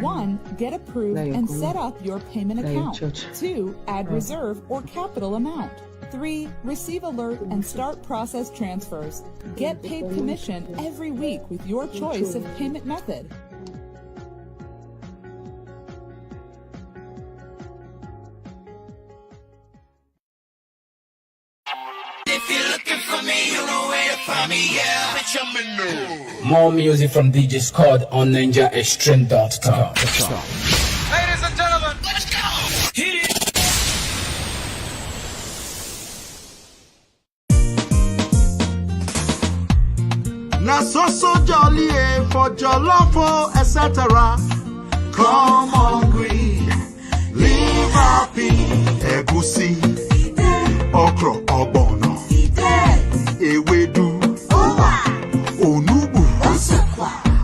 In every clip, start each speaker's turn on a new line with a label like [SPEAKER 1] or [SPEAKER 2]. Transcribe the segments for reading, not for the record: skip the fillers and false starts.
[SPEAKER 1] 1. Get approved and set up your payment account. 2. Add reserve or capital amount. 3. Receive alert and start process transfers. Get paid commission every week with your choice of payment method.
[SPEAKER 2] If you're looking for me, you know where to find me, yeah. Bitch, I'm in new.
[SPEAKER 3] More music from DJ Scott on NAIJAXTREME.com.
[SPEAKER 2] Ladies and gentlemen, let's go. Hit it.
[SPEAKER 4] Na so jolly for jollof, etc. Come hungry, live happy. Egusi, okro, ogbono, ewedu, onubu,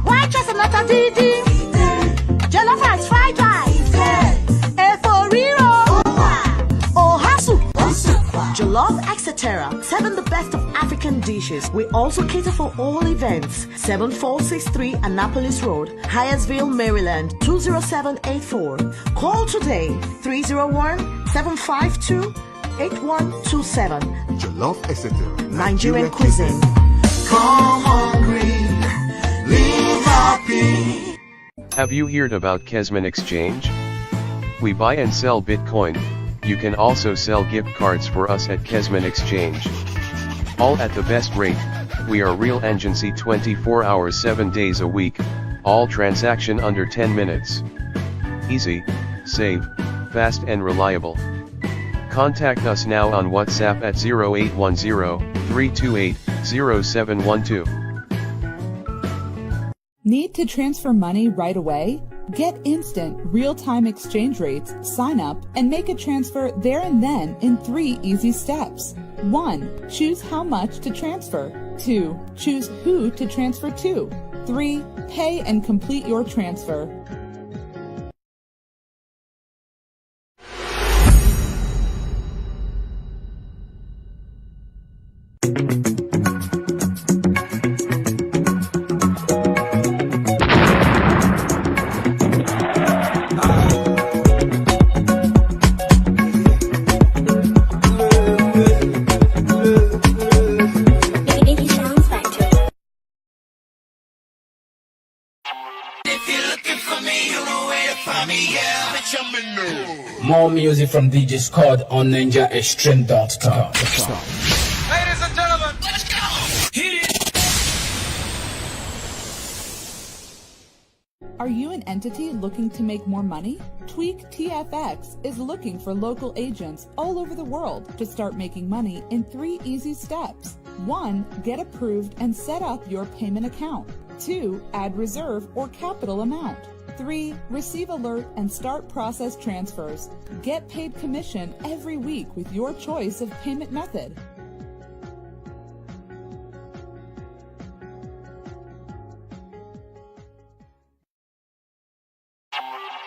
[SPEAKER 5] white chestnut and didi, jollof rice, fried rice, eforiro, ohasu, jollof, etc. 7 the best of African dishes. We also cater for all events. 7463 Annapolis Road, Hyattsville, Maryland 20784. Call today 301-752-8127.
[SPEAKER 4] jollof, etc.
[SPEAKER 5] Nigerian cuisine.
[SPEAKER 4] Come hungry, live happy.
[SPEAKER 6] Have you heard about Kesman Exchange? We buy and sell Bitcoin. You can also sell gift cards for us at Kesman Exchange. All at the best rate. We are real agency 24 hours 7 days a week, all transaction under 10 minutes. Easy, safe, fast and reliable. Contact us now on WhatsApp at 0810-328-0712.
[SPEAKER 1] Need to transfer money right away? Get instant, real-time exchange rates, sign up, and make a transfer there and then in 3 easy steps. 1. Choose how much to transfer. 2. Choose who to transfer to. 3. Pay and complete your transfer.
[SPEAKER 3] More music from DJ Scott on NAIJAXTREME.com.
[SPEAKER 2] Ladies and gentlemen, let's go. Hit it.
[SPEAKER 1] Are you an entity looking to make more money? Tweak TFX is looking for local agents all over the world to start making money in 3 easy steps. 1. Get approved and set up your payment account. 2. Add reserve or capital amount. 3. Receive alert and start process transfers. Get paid commission every week with your choice of payment method.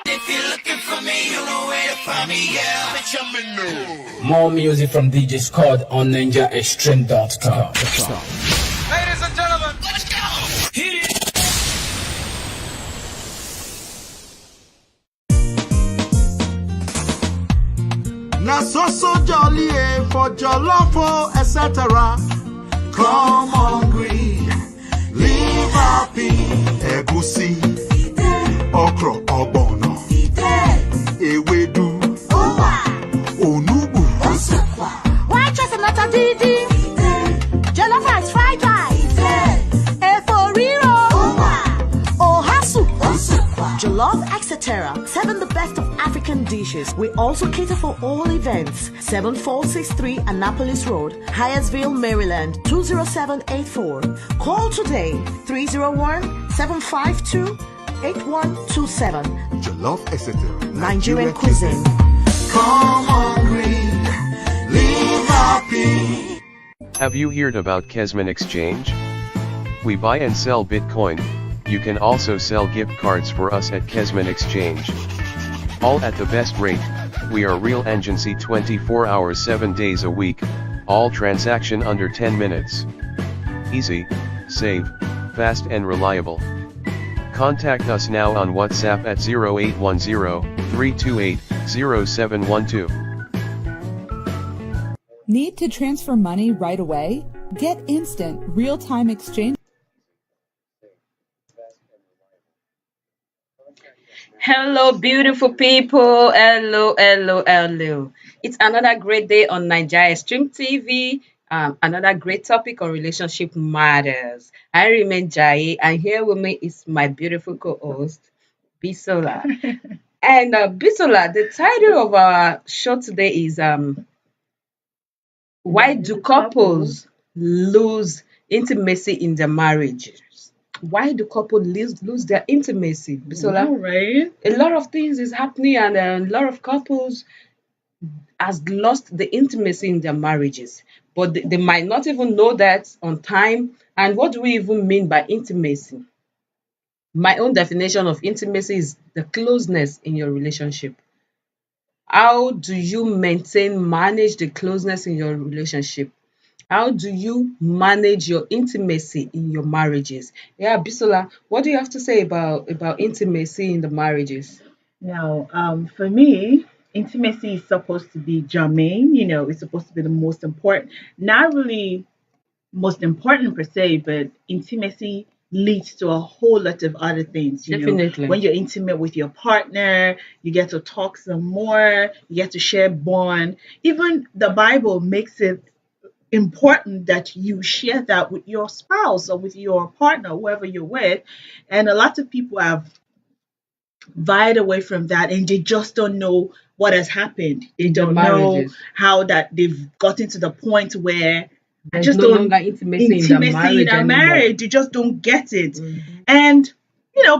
[SPEAKER 2] If you're looking for me, you know where to find me, yeah. Bitch, I'm in new.
[SPEAKER 3] More music from DJ Scott on NAIJAXTREME.com.
[SPEAKER 2] Ladies and gentlemen, let's go. Hit it.
[SPEAKER 4] Na so jolly for jollof, etc. Come hungry, live happy. Egusi, okro, ogbono, ewedu, onubu,
[SPEAKER 5] White chestnut and didi, jollof rice, fried rice, eforiro, ohasu, jollof, etc. 7 the best of African dishes. We also cater for all events. 7463 Annapolis Road, Hyattsville, Maryland 20784. Call today 301-752-8127.
[SPEAKER 4] jollof, etc.
[SPEAKER 5] Nigerian cuisine.
[SPEAKER 4] Come hungry, live happy.
[SPEAKER 6] Have you heard about Kesman Exchange? We buy and sell Bitcoin. You can also sell gift cards for us at Kesman Exchange. All at the best rate. We are real agency 24 hours 7 days a week, all transaction under 10 minutes. Easy, safe, fast and reliable. Contact us now on WhatsApp at 0810-328-0712.
[SPEAKER 1] Need to transfer money right away? Get instant, real-time exchange.
[SPEAKER 7] Hello, beautiful people. Hello, hello, hello. It's another great day on NAIJAXTREME TV. Another great topic on relationship matters. I remain Jai, and here with me is my beautiful co-host, Bisola. And Bisola, the title of our show today is Why do couples lose intimacy in their marriages? Why do couples lose their intimacy, Bisola?
[SPEAKER 8] Right.
[SPEAKER 7] A lot of things is happening, and a lot of couples has lost the intimacy in their marriages, but they might not even know that on time. And what do we even mean by intimacy? My own definition of intimacy is the closeness in your relationship. How do you manage the closeness in your relationship? How do you manage your intimacy in your marriages? Yeah, Bisola, what do you have to say about intimacy in the marriages?
[SPEAKER 8] Now, for me, intimacy is supposed to be germane. It's supposed to be the most important. Not really most important per se, but intimacy leads to a whole lot of other things.
[SPEAKER 7] Definitely.
[SPEAKER 8] When you're intimate with your partner, you get to talk some more, you get to share bond. Even the Bible makes it important that you share that with your spouse or with your partner, whoever you're with. And a lot of people have vied away from that, and they just don't know what has happened. They
[SPEAKER 7] In their
[SPEAKER 8] don't know
[SPEAKER 7] marriages.
[SPEAKER 8] how that they've gotten to the point where
[SPEAKER 7] There's
[SPEAKER 8] just
[SPEAKER 7] no
[SPEAKER 8] don't
[SPEAKER 7] longer intimacy in the marriage
[SPEAKER 8] in a
[SPEAKER 7] anymore.
[SPEAKER 8] marriage. You just don't get it. And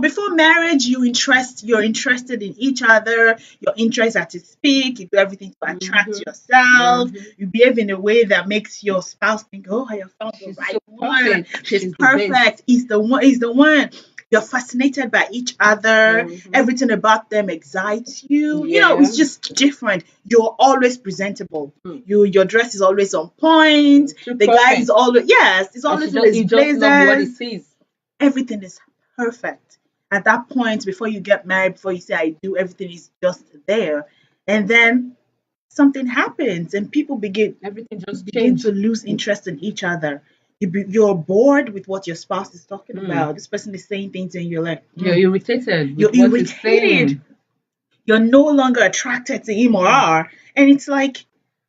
[SPEAKER 8] before marriage, you're interested in each other. Your interests are to speak. You do everything to attract yourself. You behave in a way that makes your spouse think, "Oh, I have found the
[SPEAKER 7] She's
[SPEAKER 8] right
[SPEAKER 7] so
[SPEAKER 8] one.
[SPEAKER 7] perfect.
[SPEAKER 8] She's
[SPEAKER 7] She's the best."
[SPEAKER 8] perfect. He's the one. He's the one." You're fascinated by each other. Everything about them excites you.
[SPEAKER 7] Yeah.
[SPEAKER 8] It's just different. You're always presentable. Your dress is always on point.
[SPEAKER 7] Too
[SPEAKER 8] The guy
[SPEAKER 7] perfect.
[SPEAKER 8] is always he's
[SPEAKER 7] And
[SPEAKER 8] always
[SPEAKER 7] she
[SPEAKER 8] in
[SPEAKER 7] just,
[SPEAKER 8] his
[SPEAKER 7] you just love what he
[SPEAKER 8] blazers.
[SPEAKER 7] sees.
[SPEAKER 8] Everything is perfect. At that point, before you get married, before you say I do, everything is just there. And then something happens and people
[SPEAKER 7] Everything just
[SPEAKER 8] begin
[SPEAKER 7] changed.
[SPEAKER 8] to lose interest in each other. You're bored with what your spouse is talking about. This person is saying things and you're like,
[SPEAKER 7] You're irritated
[SPEAKER 8] you're
[SPEAKER 7] with what he's
[SPEAKER 8] irritated.
[SPEAKER 7] saying.
[SPEAKER 8] You're no longer attracted to him or her. And it's like,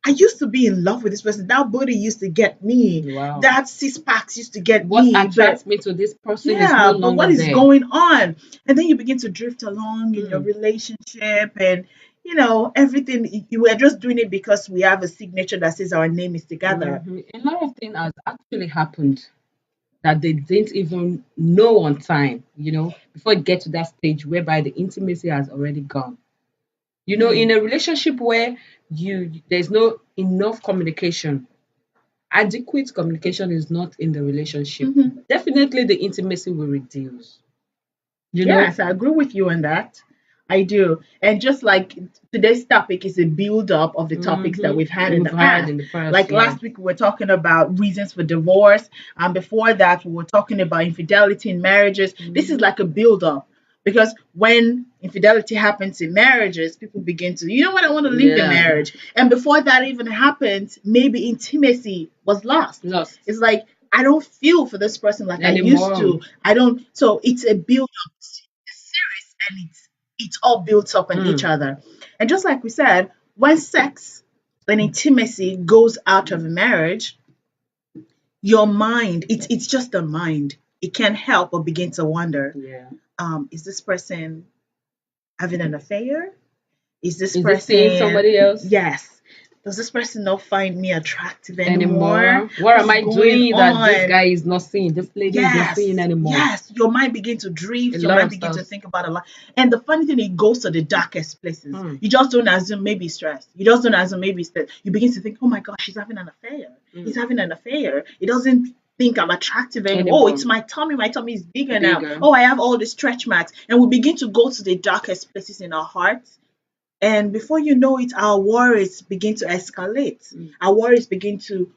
[SPEAKER 8] I used to be in love with this person. That booty used to get me.
[SPEAKER 7] Wow.
[SPEAKER 8] That six packs used to get
[SPEAKER 7] What
[SPEAKER 8] me.
[SPEAKER 7] attracts me to this person is no
[SPEAKER 8] Yeah, but
[SPEAKER 7] longer
[SPEAKER 8] what is
[SPEAKER 7] there.
[SPEAKER 8] going on? And then you begin to drift along in your relationship, and everything. You were just doing it because we have a signature that says our name is together.
[SPEAKER 7] A lot of things has actually happened that they didn't even know on time, before it get to that stage whereby the intimacy has already gone. In a relationship where there's no enough communication, adequate communication is not in the relationship, definitely the intimacy will reduce.
[SPEAKER 8] Yes, I agree with you on that. I do. And just like today's topic is a build up of the topics that we've had in the past. Like last week, we were talking about reasons for divorce. And before that, we were talking about infidelity in marriages. This is like a build up because when infidelity happens in marriages, people begin to, you know what, I want to leave the marriage. And before that even happens, maybe intimacy was lost. It's like, I don't feel for this person like I used to. I don't. So it's a build up, a series, and it's all built up on each other. And just like we said, when sex and intimacy goes out of a marriage, your mind, it's just the mind. It can't help but begin to wonder, is this person having an affair? Is this person
[SPEAKER 7] seeing somebody else?
[SPEAKER 8] Yes. Does this person not find me attractive anymore?
[SPEAKER 7] What am I doing that this
[SPEAKER 8] on?
[SPEAKER 7] guy is not seeing? This lady is not seeing anymore.
[SPEAKER 8] Yes, your mind begin to drift. Your mind begin to think about a lot. And the funny thing, it goes to the darkest places. You just don't assume maybe stress. You just don't assume maybe stress. You begin to think, oh my gosh, she's having an affair. He's having an affair. He doesn't think I'm attractive anymore. Oh, it's my tummy. My tummy is bigger now. Oh, I have all the stretch marks. And we begin to go to the darkest places in our hearts. And before you know it, our worries begin to escalate. Our worries begin to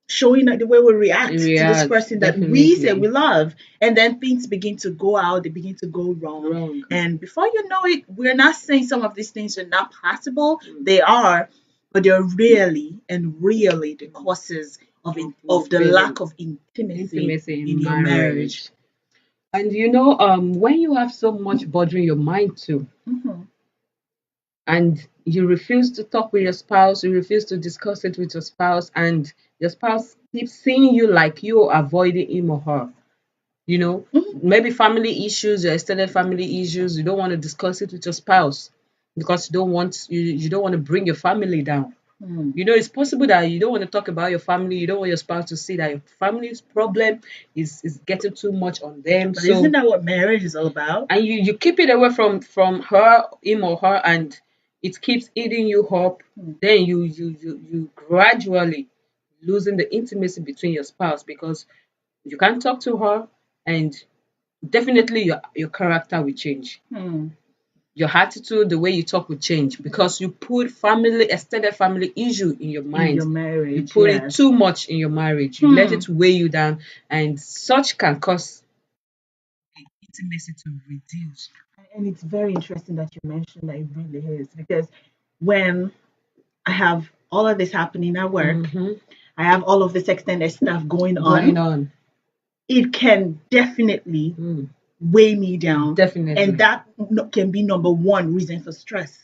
[SPEAKER 8] showing the way we react to this
[SPEAKER 7] React,
[SPEAKER 8] person that we say we love, and then things begin to go out, they begin to go wrong. And before you know it, we're not saying some of these things are not possible. They are, but they're really the causes of the lack of intimacy in your marriage.
[SPEAKER 7] And when you have so much bothering your mind too, and you refuse to talk with your spouse, you refuse to discuss it with your spouse, and your spouse keeps seeing you like you're avoiding him or her. Maybe family issues, your extended family issues, you don't want to discuss it with your spouse because you don't want to bring your family down. It's possible that you don't want to talk about your family. You don't want your spouse to see that your family's problem is getting too much on them.
[SPEAKER 8] But isn't that what marriage is all about?
[SPEAKER 7] And you keep it away from him or her, and it keeps eating you up. Then you gradually losing the intimacy between your spouse because you can't talk to her, and definitely your character will change. Your attitude, the way you talk will change because you put extended family issue in your mind.
[SPEAKER 8] In your marriage,
[SPEAKER 7] you put it too much in your marriage. You let it weigh you down, and such can cause intimacy to reduce.
[SPEAKER 8] And it's very interesting that you mentioned that it really is, because when I have all of this happening at work, I have all of this extended stuff going on. It can definitely weigh me down.
[SPEAKER 7] Definitely.
[SPEAKER 8] And that can be number one reason for stress.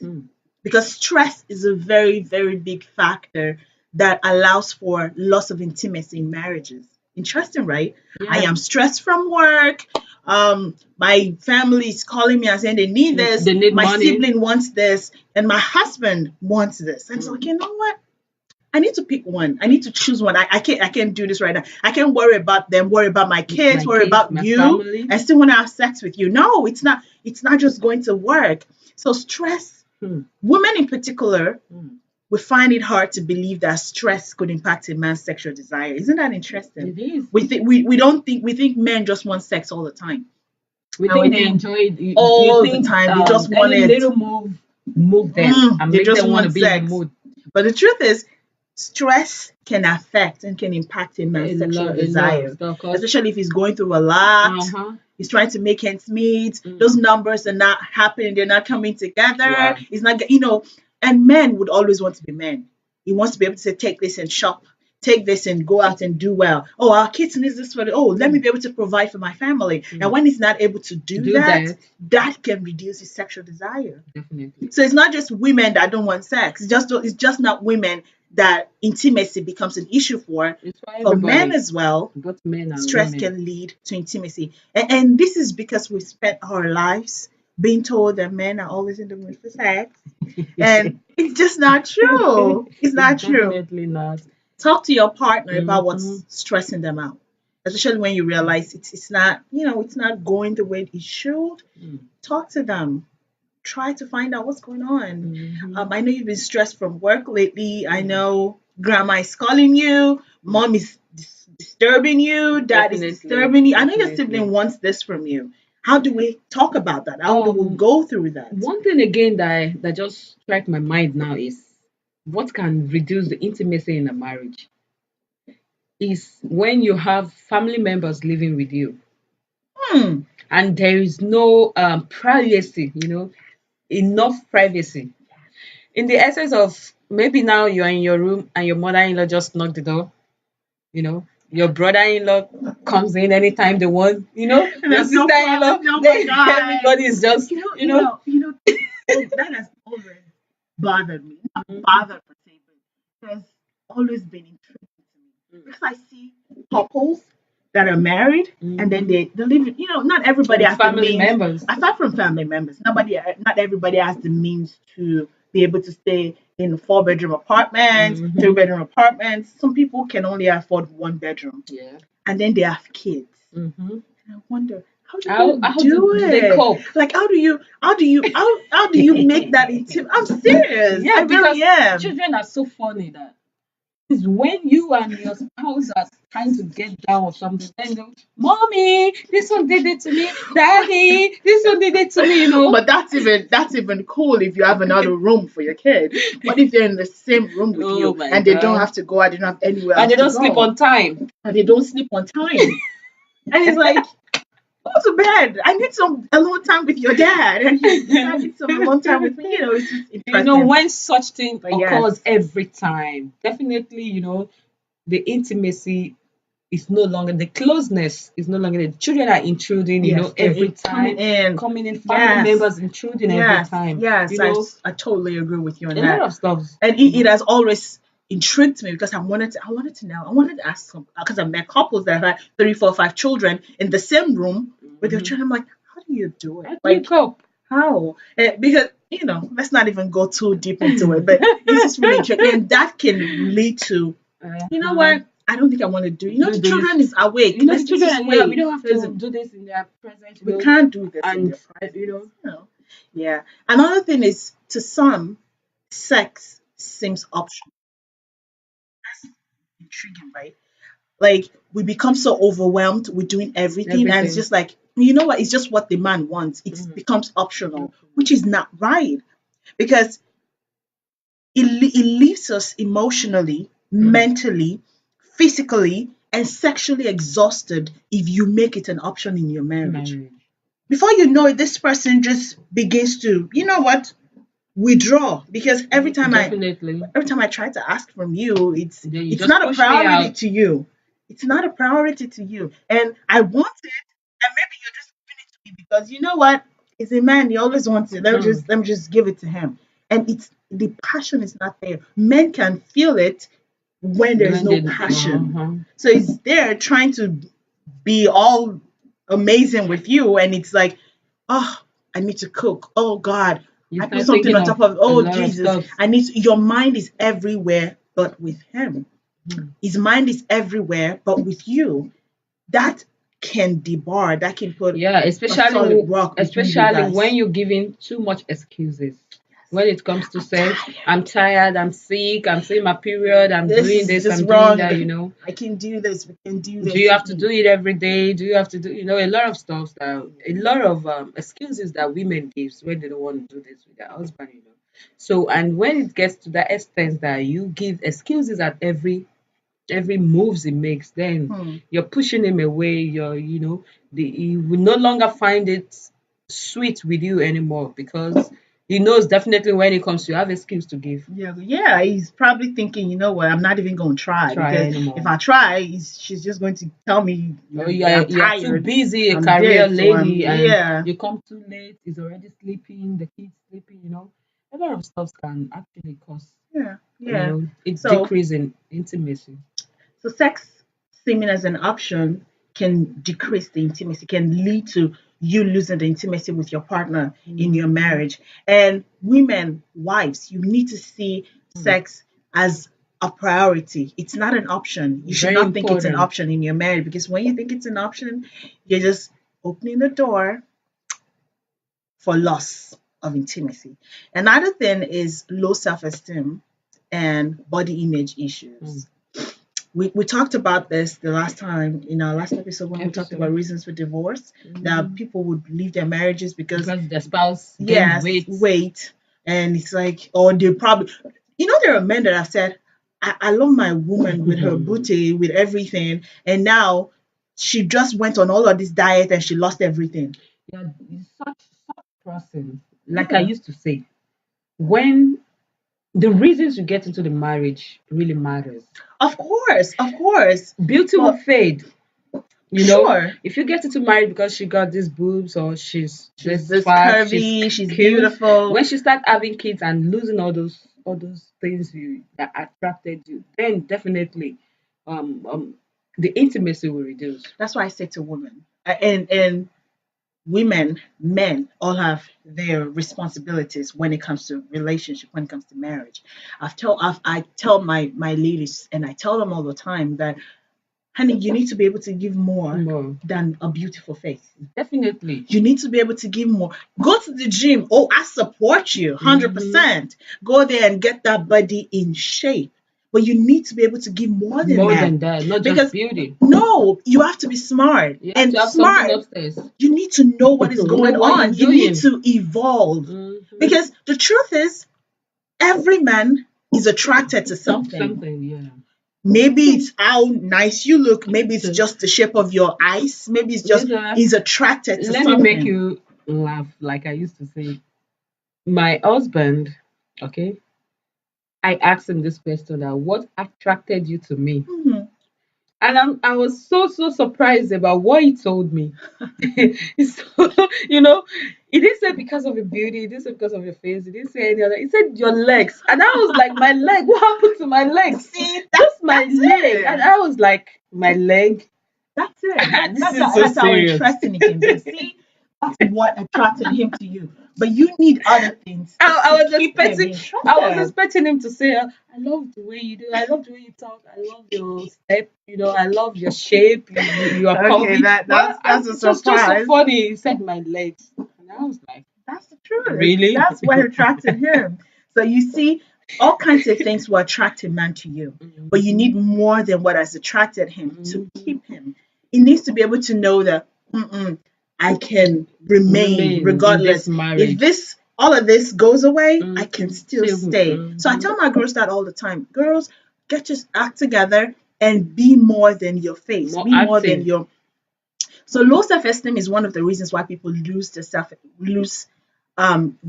[SPEAKER 8] Because stress is a very, very big factor that allows for loss of intimacy in marriages. Interesting, right? Yeah. I am stressed from work. My family is calling me and saying they need this.
[SPEAKER 7] They need
[SPEAKER 8] my
[SPEAKER 7] money.
[SPEAKER 8] Sibling wants this, and my husband wants this. And so, you know what? I need to pick one. I need to choose one. I can't do this right now. I can't worry about them, worry about my kids, worry about you.
[SPEAKER 7] Family.
[SPEAKER 8] I still want to have sex with you. No, it's not just going to work. So stress, women in particular, we find it hard to believe that stress could impact a man's sexual desire. Isn't that interesting?
[SPEAKER 7] It is.
[SPEAKER 8] We think men just want sex all the time.
[SPEAKER 7] We think they enjoy it
[SPEAKER 8] all the time. They just want
[SPEAKER 7] a little move them and make them want to be in the mood.
[SPEAKER 8] But the truth is, stress can affect and can impact a man's sexual desire, especially if he's going through a lot. He's trying to make ends meet. Those numbers are not happening. They're not coming together.
[SPEAKER 7] Wow.
[SPEAKER 8] He's not, and men would always want to be men. He wants to be able to say, take this and shop. Take this and go out and do well. Oh, our kids need this for let me be able to provide for my family. And when he's not able to do that can reduce his sexual desire.
[SPEAKER 7] Definitely.
[SPEAKER 8] So it's not just women that don't want sex. It's just not women that intimacy becomes an issue for. For men as well,
[SPEAKER 7] both men and
[SPEAKER 8] stress
[SPEAKER 7] women
[SPEAKER 8] can lead to intimacy. And this is because we spent our lives being told that men are always in the mood for sex. And it's just not true. It's not true.
[SPEAKER 7] Definitely not.
[SPEAKER 8] Talk to your partner about what's stressing them out, especially when you realize it's not, it's not going the way it should. Talk to them. Try to find out what's going on. I know you've been stressed from work lately. I know grandma is calling you. Mom is disturbing you. Dad is disturbing you. I know your sibling wants this from you. How do we talk about that? How do we go through that?
[SPEAKER 7] One thing again that just struck my mind now is what can reduce the intimacy in a marriage is when you have family members living with you. And there is no privacy, enough privacy. In the essence of maybe now you are in your room and your mother-in-law just knocked the door, your brother-in-law comes in anytime they want, your sister-in-law, everybody is just,
[SPEAKER 8] that has always bothered me. Not bothered per se, but it has always been intriguing to me. Because I see couples that are married and then they live, not everybody has
[SPEAKER 7] family members.
[SPEAKER 8] Aside from family members, not everybody has the means to be able to stay in 4-bedroom apartments, 3-bedroom apartments. Some people can only afford 1 bedroom.
[SPEAKER 7] Yeah.
[SPEAKER 8] And then they have kids. And I wonder,
[SPEAKER 7] how do they cope?
[SPEAKER 8] Like, how do you make that intimate? I'm serious.
[SPEAKER 7] Yeah,
[SPEAKER 8] I really am.
[SPEAKER 7] Children are so funny that It's when you and your spouse are trying to get down or something, then go, Mommy, this one did it to me. Daddy, this one did it to me,
[SPEAKER 8] But that's even cool if you have another room for your kid. But if they're in the same room with you and they don't have to go, and they don't have anywhere else
[SPEAKER 7] and they don't
[SPEAKER 8] to
[SPEAKER 7] sleep
[SPEAKER 8] go,
[SPEAKER 7] on time.
[SPEAKER 8] and they don't sleep on time, and it's like, go to bed. I need some alone time with your dad, and I need some alone time with me. It's just interesting.
[SPEAKER 7] When such thing occurs every time, definitely, the intimacy is no longer, the closeness is no longer. The children are intruding, every time coming in, family members intruding every time.
[SPEAKER 8] Yes, I totally agree with you on that.
[SPEAKER 7] A lot of stuff,
[SPEAKER 8] and it has always intrigued me because I wanted to know. I wanted to ask some, because I've met couples that have had 3, 4, 5 children in the same room with their children. I'm like, how do you do it?
[SPEAKER 7] How do you cope?
[SPEAKER 8] How? Because let's not even go too deep into it, but it's just really intriguing, and that can lead to, what? I don't think I want to do. The children is awake.
[SPEAKER 7] The children are awake. We don't have to do this in their presence.
[SPEAKER 8] We can't do this in their presence. Yeah. Another thing is, to some, sex seems optional. That's intriguing, right? Like, we become so overwhelmed with doing everything. And it's just like, what? It's just what the man wants. It becomes optional, which is not right, because it leaves us emotionally, mentally, physically, and sexually exhausted if you make it an option in your marriage. Before you know it, this person just begins to, withdraw, because every time I try to ask from you, it's not a priority to you. It's not a priority to you, and I want it, and maybe you're just giving it to me because he's a man. He always wants it. Let me just give it to him, and the passion is not there. Men can feel it when there's no passion. So it's there trying to be all amazing with you, and it's like, oh, I need to cook. Oh God, I put something on top of. Oh Jesus, your mind is everywhere, but with him, his mind is everywhere, but with you. That can debar. That can put
[SPEAKER 7] especially when you're giving too much excuses. When it comes to sex, I'm tired, I'm sick, I'm seeing my period, I'm doing this, I'm doing that,
[SPEAKER 8] I can do this, we can do this.
[SPEAKER 7] Do you have to do it every day? Do you have to do, a lot of stuff, a lot of excuses that women give when they don't want to do this with their husband, So, and when it gets to that extent that you give excuses at every moves he makes, then you're pushing him away. He will no longer find it sweet with you anymore, because he knows definitely when it comes to, you have excuse to give.
[SPEAKER 8] Yeah, he's probably thinking, you know what, I'm not even going to try because
[SPEAKER 7] anymore.
[SPEAKER 8] If I try, she's just going to tell me,
[SPEAKER 7] you're too busy, a career lady, and you come too late, he's already sleeping, the kids sleeping, A lot of stuff can actually cause, it's decreasing intimacy.
[SPEAKER 8] So sex seeming as an option can decrease the intimacy, can lead to you losing the intimacy with your partner in your marriage. And women, wives, you need to see sex as a priority. It's not an option. You should not think it's an option in your marriage, because when you think it's an option, you're just opening the door for loss of intimacy. Another thing is low self-esteem and body image issues. We talked about this the last time in our last episode when we talked about reasons for divorce, that people would leave their marriages because
[SPEAKER 7] the spouse gained
[SPEAKER 8] weight, and it's like, or they probably, there are men that have said, I love my woman with her booty, with everything, and now she just went on all of this diet and she lost everything.
[SPEAKER 7] Yeah, such person. Like I used to say, when the reasons you get into the marriage really matters.
[SPEAKER 8] Of course.
[SPEAKER 7] Beauty will fade.
[SPEAKER 8] Sure.
[SPEAKER 7] If you get into marriage because she got these boobs, or she's
[SPEAKER 8] this
[SPEAKER 7] fat,
[SPEAKER 8] curvy, she's beautiful.
[SPEAKER 7] When she start having kids and losing all those things that attracted you, then definitely the intimacy will reduce.
[SPEAKER 8] That's why I say to women and women, men all have their responsibilities when it comes to relationship, when it comes to marriage. I tell my ladies, and I tell them all the time that, honey, you need to be able to give more than a beautiful face.
[SPEAKER 7] Definitely.
[SPEAKER 8] You need to be able to give more. Go to the gym. Oh, I support you 100%. Go there and get that body in shape. but you need to be able to give more than
[SPEAKER 7] More
[SPEAKER 8] that.
[SPEAKER 7] than that, not
[SPEAKER 8] Because
[SPEAKER 7] just beauty.
[SPEAKER 8] no, you have to be smart.
[SPEAKER 7] You have
[SPEAKER 8] And
[SPEAKER 7] to have
[SPEAKER 8] smart,
[SPEAKER 7] something upstairs.
[SPEAKER 8] you need to know what is
[SPEAKER 7] Know
[SPEAKER 8] going
[SPEAKER 7] what
[SPEAKER 8] on.
[SPEAKER 7] you're
[SPEAKER 8] You need
[SPEAKER 7] doing.
[SPEAKER 8] to evolve.
[SPEAKER 7] Mhm.
[SPEAKER 8] Because the truth is, every man is attracted to something.
[SPEAKER 7] Something, yeah.
[SPEAKER 8] Maybe it's how nice you look. Maybe it's just the shape of your eyes. Maybe it's just
[SPEAKER 7] Listen,
[SPEAKER 8] he's attracted to
[SPEAKER 7] Let
[SPEAKER 8] something.
[SPEAKER 7] me make you laugh. Like I used to say, my husband, okay, I asked him this question that what attracted you to me?
[SPEAKER 8] Mhm.
[SPEAKER 7] And I was so surprised about what he told me. So, he didn't say because of your beauty, he didn't say because of your face, he didn't say any other. He said your legs. And I was like, my leg, what happened to my legs?
[SPEAKER 8] See,
[SPEAKER 7] Just my
[SPEAKER 8] that's
[SPEAKER 7] leg.
[SPEAKER 8] it.
[SPEAKER 7] And I was like, my leg?
[SPEAKER 8] That's it.
[SPEAKER 7] This is
[SPEAKER 8] That's
[SPEAKER 7] so
[SPEAKER 8] how
[SPEAKER 7] serious.
[SPEAKER 8] interesting it can be. See, that's what attracted him to you. But you need other things.
[SPEAKER 7] I
[SPEAKER 8] to
[SPEAKER 7] was
[SPEAKER 8] keep him
[SPEAKER 7] expecting
[SPEAKER 8] interested.
[SPEAKER 7] I was expecting him to say, I love the way you do, I love the way you talk, I love your step, I love your shape, you are
[SPEAKER 8] Okay,
[SPEAKER 7] comfy.
[SPEAKER 8] that's a
[SPEAKER 7] It's just so
[SPEAKER 8] surprise.
[SPEAKER 7] funny. He said my legs. And I was like,
[SPEAKER 8] That's the truth.
[SPEAKER 7] Really?
[SPEAKER 8] That's what attracted him. So you see, all kinds of things will attract a man to you, but you need more than what has attracted him to keep him. He needs to be able to know that I can remain
[SPEAKER 7] in
[SPEAKER 8] regardless.
[SPEAKER 7] this marriage.
[SPEAKER 8] If this all of this goes away, I can still
[SPEAKER 7] Still,
[SPEAKER 8] stay. So I tell my girls that all the time. Girls, get your act together and be more than your face.
[SPEAKER 7] More
[SPEAKER 8] be more than
[SPEAKER 7] active.
[SPEAKER 8] your. So low self-esteem is one of the reasons why people lose the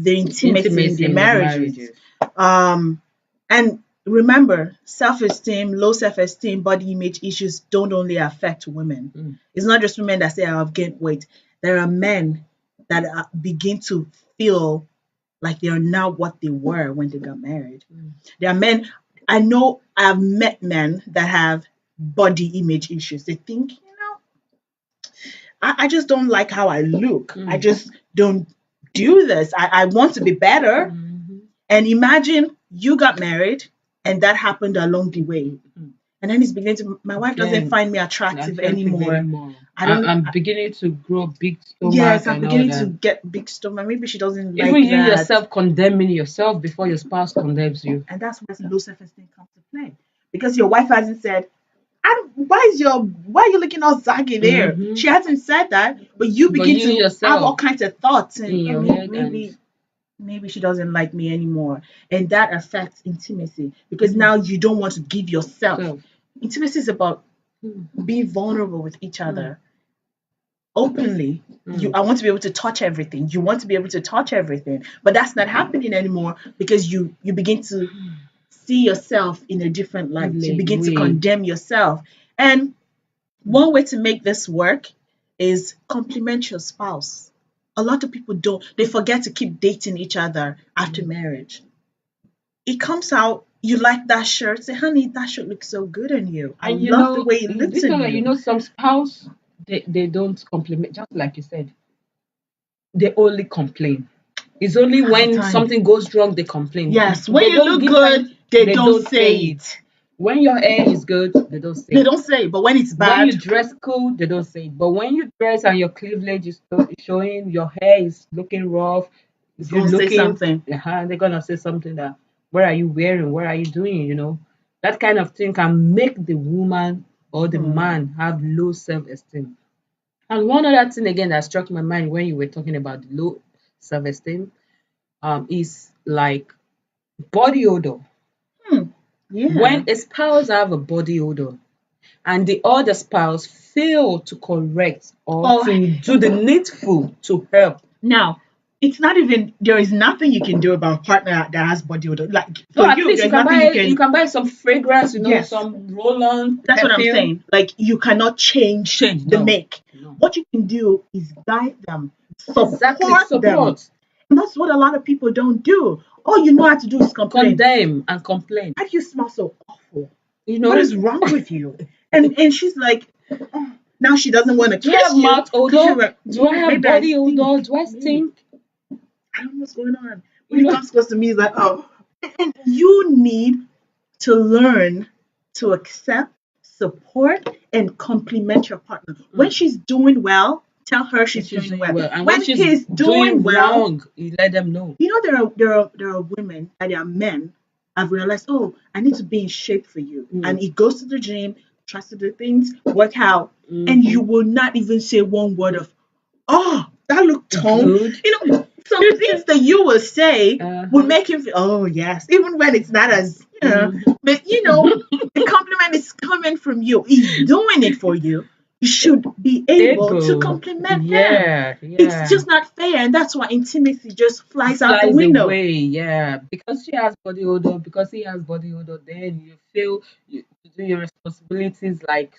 [SPEAKER 8] intimacy in their marriages. And remember, self-esteem, low self-esteem, body image issues don't only affect women. It's not just women that say I've gained weight. There are men that begin to feel like they are not what they were when they got married. There are men, I've met men that have body image issues. They think, I just don't like how I look. I just don't do this. I want to be better. And imagine you got married and that happened along the way. And then he's beginning to, my wife doesn't find me attractive anymore.
[SPEAKER 7] I'm beginning to grow big stomach.
[SPEAKER 8] Yes, I'm
[SPEAKER 7] and
[SPEAKER 8] beginning
[SPEAKER 7] all that.
[SPEAKER 8] to get big stomach. Maybe she doesn't like
[SPEAKER 7] Even you
[SPEAKER 8] that.
[SPEAKER 7] yourself condemning yourself before your spouse condemns you.
[SPEAKER 8] And that's where low self-esteem comes to play. Because your wife hasn't said, why are you looking all saggy there? She hasn't said that, but you begin to
[SPEAKER 7] yourself
[SPEAKER 8] have all kinds of thoughts and
[SPEAKER 7] in your head
[SPEAKER 8] maybe she doesn't like me anymore. And that affects intimacy because now you don't want to give yourself. Intimacy is about being vulnerable with each other openly. I want to be able to touch everything. You want to be able to touch everything, but that's not happening anymore because you begin to see yourself in a different light. You begin to condemn yourself. And one way to make this work is compliment your spouse. A lot of people don't. They forget to keep dating each other after marriage. It comes out, you like that shirt. Say, honey, that shirt looks so good on you. I love the way it looks on you.
[SPEAKER 7] Some spouse, they don't compliment, just like you said. They only complain. It's only when something goes wrong they complain.
[SPEAKER 8] Yes, when you look good, they don't say it.
[SPEAKER 7] When your hair is good, they don't say it.
[SPEAKER 8] They don't say it, but when it's bad.
[SPEAKER 7] When you dress cool, they don't say it. But when you dress and your cleavage is showing, your hair is looking rough,
[SPEAKER 8] you're looking, say something.
[SPEAKER 7] They're gonna say something that, what are you wearing? What are you doing? That kind of thing can make the woman or the man have low self-esteem. And one other thing again that struck my mind when you were talking about low self-esteem, is like body odor.
[SPEAKER 8] Yeah.
[SPEAKER 7] When a spouse have a body odor and the other spouse fail to correct or to do the needful to help.
[SPEAKER 8] Now, it's not even, there is nothing you can do about a partner that has body odor. Like,
[SPEAKER 7] so at least you can buy some fragrance, some roll-on.
[SPEAKER 8] That's perfume. What I'm saying. Like, you cannot change the make. No. What you can do is guide them, support them. And that's what a lot of people don't do. All you know how to do is complain.
[SPEAKER 7] Condemn and complain.
[SPEAKER 8] Why do you smell so awful? What is wrong with you? And she's like, now she doesn't want to kiss you.
[SPEAKER 7] Mouth odor? Do I have body odor? Do I stink?
[SPEAKER 8] I don't know what's going on. When it comes close to me, it's like, and you need to learn to accept, support, and compliment your partner. When she's doing well, tell her she's doing well.
[SPEAKER 7] And when she's doing wrong, you let them know.
[SPEAKER 8] There are women and there are men I've realized, oh, I need to be in shape for you. And he goes to the gym, tries to do things, work out, and you will not even say one word of, oh, that looked toned.
[SPEAKER 7] Good.
[SPEAKER 8] You know, some things that you will say will make him feel, oh, yes, even when it's not as, but you know, the compliment is coming from you. He's doing it for you. You should be able to compliment him. It's just not fair, and that's why intimacy just flies out the window.
[SPEAKER 7] Away, yeah. Because she has body odor, because he has body odor, then you feel you do your responsibilities, like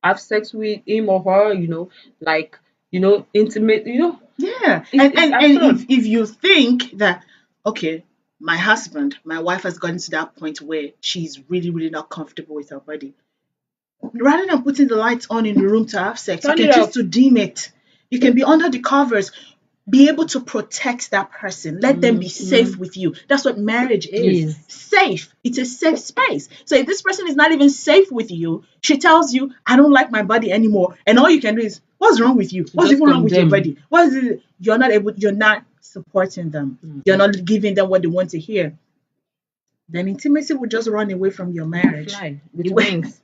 [SPEAKER 7] have sex with him or her, you know, like, you know, intimate, you know.
[SPEAKER 8] Yeah. And if you think that, okay, my husband, my wife has gotten to that point where she's really, really not comfortable with her body, rather than putting the lights on in the room to have sex, you can choose to dim it. You can be under the covers, be able to protect that person. Let them be safe with you. That's what marriage is. Safe. It's a safe space. So if this person is not even safe with you, she tells you, I don't like my body anymore. And all you can do is, what's wrong with you? What's even wrong with your body? What is it? You're not supporting them. You're not giving them what they want to hear. Then intimacy will just run away from your marriage.
[SPEAKER 7] Fly with wings.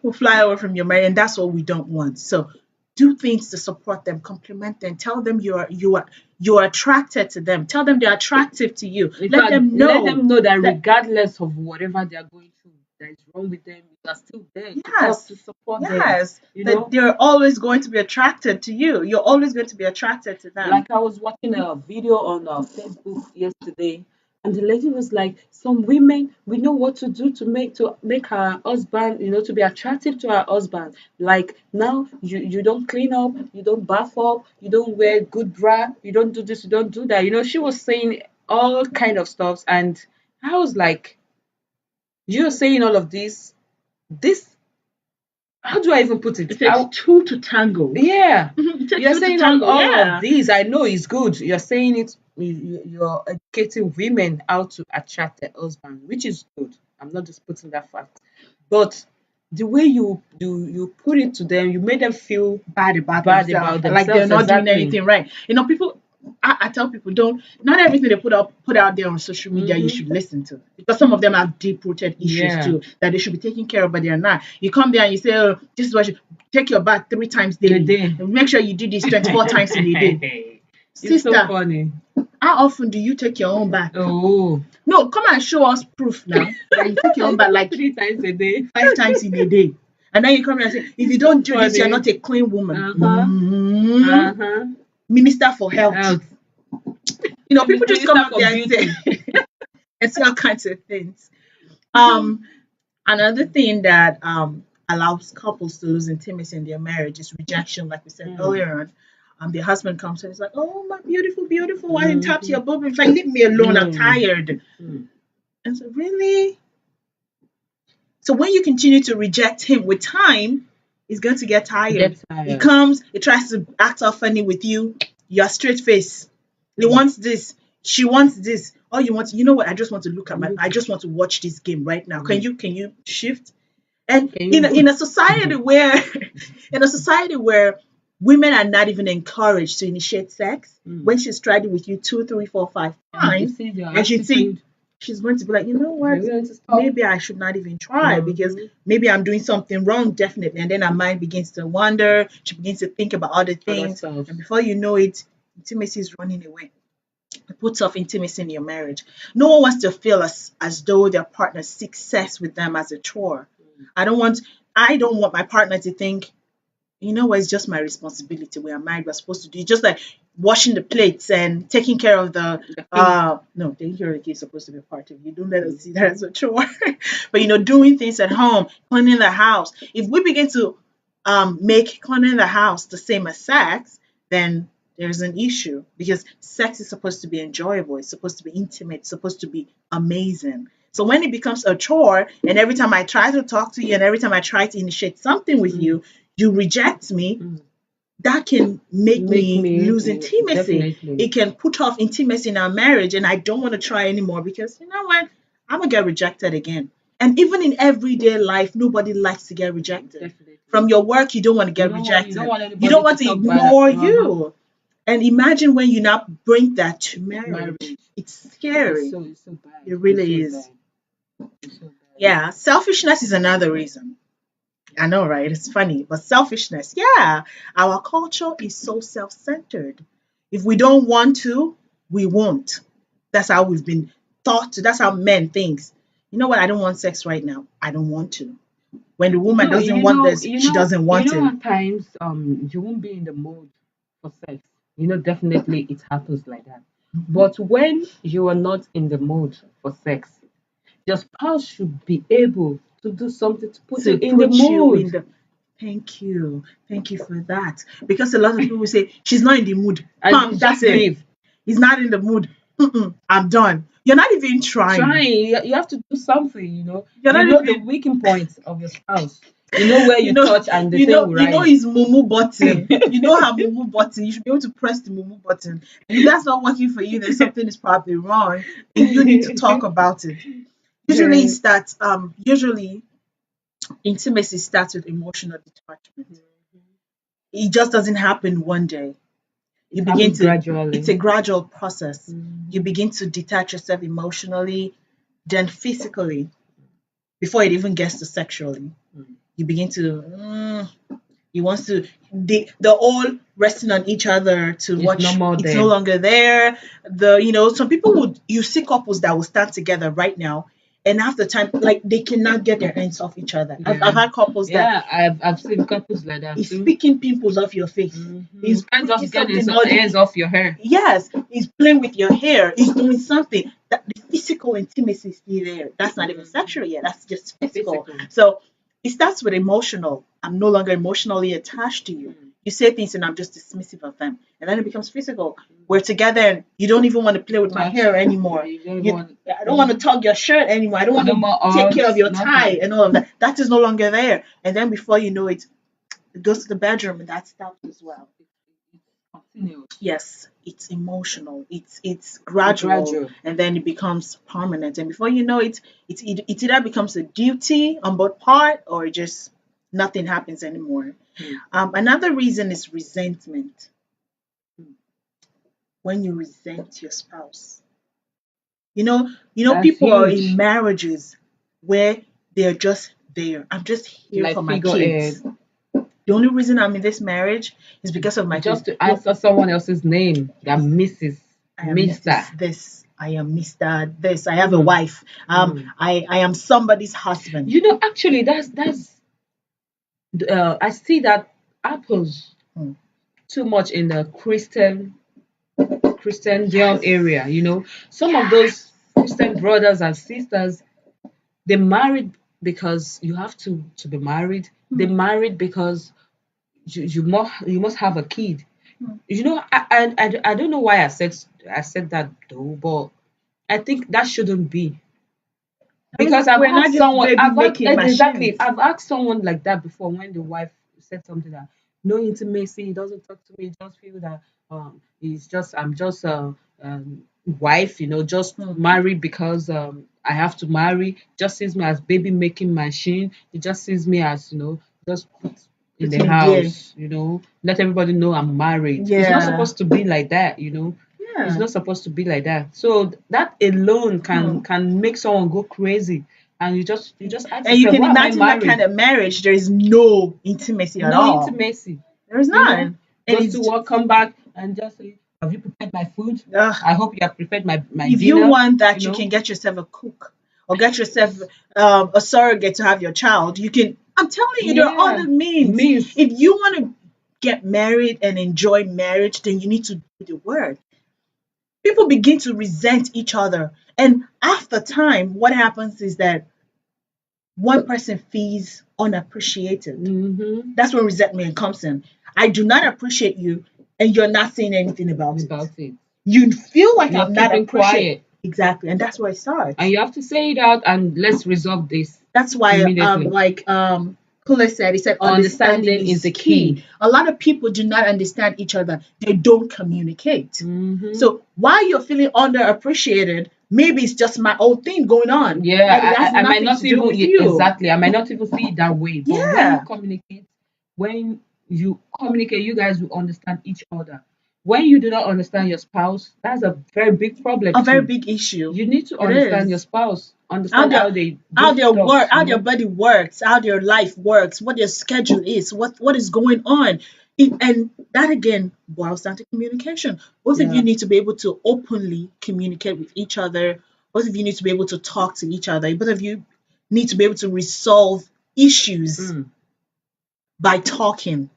[SPEAKER 8] Will fly away from your marriage, and that's what we don't want. So do things to support them, compliment them, tell them you are attracted to them, tell them they're attractive to you. Let them know
[SPEAKER 7] that regardless of whatever they are going through that is wrong with them, you are still there to support them.
[SPEAKER 8] Yes, that they're always going to be attracted to you. You're always going to be attracted to them.
[SPEAKER 7] Like I was watching a video on Facebook yesterday, and the lady was like, some women, we know what to do to make her husband, you know, to be attractive to her husband. Like now, you don't clean up, you don't bath up, you don't wear good bra, you don't do this, you don't do that. You know, she was saying all kind of stuff, and I was like, you're saying all of this, how do I even put it?
[SPEAKER 8] It's two to tango.
[SPEAKER 7] Yeah. You're saying all of these. I know it's good. You're saying it. You're educating women how to attract their husband, which is good. I'm not disputing that fact. But the way you put it to them, you made them feel
[SPEAKER 8] bad about themselves. Like they're not doing anything right. You know, people. I tell people, not everything they put out there on social media you should listen to, because some of them have deep-rooted issues too that they should be taking care of, but they're not. You come there and you say, oh, this is what you take your bath 3 times daily. And make sure you do this 24 times in a day. Sister,
[SPEAKER 7] so funny.
[SPEAKER 8] How often do you take your own bath?
[SPEAKER 7] Oh.
[SPEAKER 8] No, come and show us proof now that you take your own bath like
[SPEAKER 7] 3 times a day,
[SPEAKER 8] 5 times in a day. And then you come here and say, if you don't do this, you're not a clean woman. Minister for health. You know, people just come up there and say and say all kinds of things. Another thing that allows couples to lose intimacy in their marriage is rejection, like we said earlier on. The husband comes and is like, oh, my beautiful, beautiful wife, and taps your boob. It's like, leave me alone, I'm tired. And so, really? So when you continue to reject him with time, he's going to get tired. He comes, he tries to act all funny with you. You're straight face. He wants this. She wants this. All you want, you know what? I just want to look at I just want to watch this game right now. Can you shift? And in a society where women are not even encouraged to initiate sex, when she's tried it with you 2, 3, 4, 5 times, and she thinks she's going to be like, you know what? Maybe I should not even try because maybe I'm doing something wrong, definitely. And then her mind begins to wander. She begins to think about other things. And before you know it, intimacy is running away. It puts off intimacy in your marriage. No one wants to feel as though their partner seeks sex with them as a chore. I don't want my partner to think, you know what, it's just my responsibility. We are married, we're supposed to do it. Just like washing the plates and taking care of the taking care of the kids is supposed to be a part of it. You don't let us see that as a chore. But doing things at home, cleaning the house. If we begin to make cleaning the house the same as sex, then there's an issue, because sex is supposed to be enjoyable. It's supposed to be intimate. It's supposed to be amazing. So when it becomes a chore, and every time I try to talk to you, and every time I try to initiate something with you, you reject me, that can make me lose intimacy. Definitely. It can put off intimacy in our marriage, and I don't want to try anymore because, you know what, I'm going to get rejected again. And even in everyday life, nobody likes to get rejected. Definitely. From your work, you don't want to get rejected. You don't want to ignore you. And imagine when you now bring that to marriage. It's scary. It's so bad. It really is. Yeah, selfishness is another reason. I know, right? It's funny, but selfishness, yeah. Our culture is so self-centered. If we don't want to, we won't. That's how we've been taught to. That's how men think. You know what? I don't want sex right now. I don't want to. When the woman doesn't want this, she doesn't want it.
[SPEAKER 7] At times you won't be in the mood for sex. Definitely it happens like that. But when you are not in the mood for sex, your spouse should be able to do something to put you in the mood.
[SPEAKER 8] Thank you for that. Because a lot of people say she's not in the mood.
[SPEAKER 7] And
[SPEAKER 8] That's it. He's not in the mood. I'm done. You're not even trying.
[SPEAKER 7] You have to do something. You're not even the weakening points of your spouse. You know where you touch and the thing will rise.
[SPEAKER 8] You know his mumu button. You know her mumu button. You should be able to press the mumu button. If that's not working for you, then something is probably wrong, and you need to talk about it. Usually, it starts. Usually, intimacy starts with emotional detachment. It just doesn't happen one day. You begin to gradually. It's a gradual process. You begin to detach yourself emotionally, then physically, before it even gets to sexually. You begin to you want to the all resting on each other to watch. It's no longer there. Some people you see couples that will stand together right now, and after time, like they cannot get their hands off each other. Yeah. I've had couples that
[SPEAKER 7] I've seen couples like that.
[SPEAKER 8] He's picking pimples off your face. He's
[SPEAKER 7] just getting his hands off your hair.
[SPEAKER 8] Yes, he's playing with your hair. He's doing something. That the physical intimacy is still there. That's not even sexual yet. That's just physical. So it starts with emotional. I'm no longer emotionally attached to you. You say things and I'm just dismissive of them. And then it becomes physical. We're together and you don't even want to play with my hair anymore. I don't want to tug your shirt anymore. I don't want to take care of your tie and all of that. That is no longer there. And then before you know it, it goes to the bedroom and that stops as well. Yes, it's emotional. It's gradual, and then it becomes permanent. And before you know it, it either becomes a duty on both part or just nothing happens anymore. Another reason is resentment. When you resent your spouse, people are in marriages where they're just there. I'm just here for my kids. The only reason I'm in this marriage is because of my kids.
[SPEAKER 7] Just to answer someone else's name. That Mrs.
[SPEAKER 8] I am Mr. This. I am Mr. This. I have a wife. I am somebody's husband.
[SPEAKER 7] Actually, that's. I see that happens too much in the Christendom area. Some of those Christian brothers and sisters, they married because you have to be married. They married because you must have a kid. I don't know why I said that though, but I think that shouldn't be. Because I've asked someone like that before when the wife said something that no intimacy, he doesn't talk to me, just feel that I'm just a wife, just married because I have to marry, just sees me as baby making machine. He just sees me as just put in the house, let everybody know I'm married. It's not supposed to be like that, It's not supposed to be like that. So that alone can make someone go crazy. And you just ask
[SPEAKER 8] and you can imagine that kind of marriage. There is no intimacy at all.
[SPEAKER 7] No intimacy.
[SPEAKER 8] There is none.
[SPEAKER 7] Go to work, come back, and just say, "Have you prepared my food? I hope you have prepared my dinner."
[SPEAKER 8] If you want that, you can get yourself a cook or get yourself a surrogate to have your child. You can. I'm telling you, there are other means. If you want to get married and enjoy marriage, then you need to do the work. People begin to resent each other. And after time, what happens is that one person feels unappreciated. That's when resentment comes in. I do not appreciate you, and you're not saying anything about it. You feel like I'm not appreciated. Exactly, and that's where it starts.
[SPEAKER 7] And you have to say it out, and let's resolve this.
[SPEAKER 8] That's why, Kula said, he said, understanding is the key. A lot of people do not understand each other. They don't communicate. So while you're feeling underappreciated, maybe it's just my own thing going on.
[SPEAKER 7] Yeah, I might not even exactly. I might not even see it that way. But when you communicate, you guys will understand each other. when you do not understand your spouse, that's a very big problem.
[SPEAKER 8] A very
[SPEAKER 7] too.
[SPEAKER 8] big issue.
[SPEAKER 7] You need to
[SPEAKER 8] It
[SPEAKER 7] understand
[SPEAKER 8] is.
[SPEAKER 7] your spouse, understand how they do
[SPEAKER 8] how their
[SPEAKER 7] stuff,
[SPEAKER 8] work, how
[SPEAKER 7] you
[SPEAKER 8] their
[SPEAKER 7] know?
[SPEAKER 8] body works, how their life works, what their schedule is, what is going on. And that again boils down to communication. Both of
[SPEAKER 7] Yeah.
[SPEAKER 8] you need to be able to openly communicate with each other. Both of you need to be able to talk to each other. Both of you need to be able to resolve issues by talking.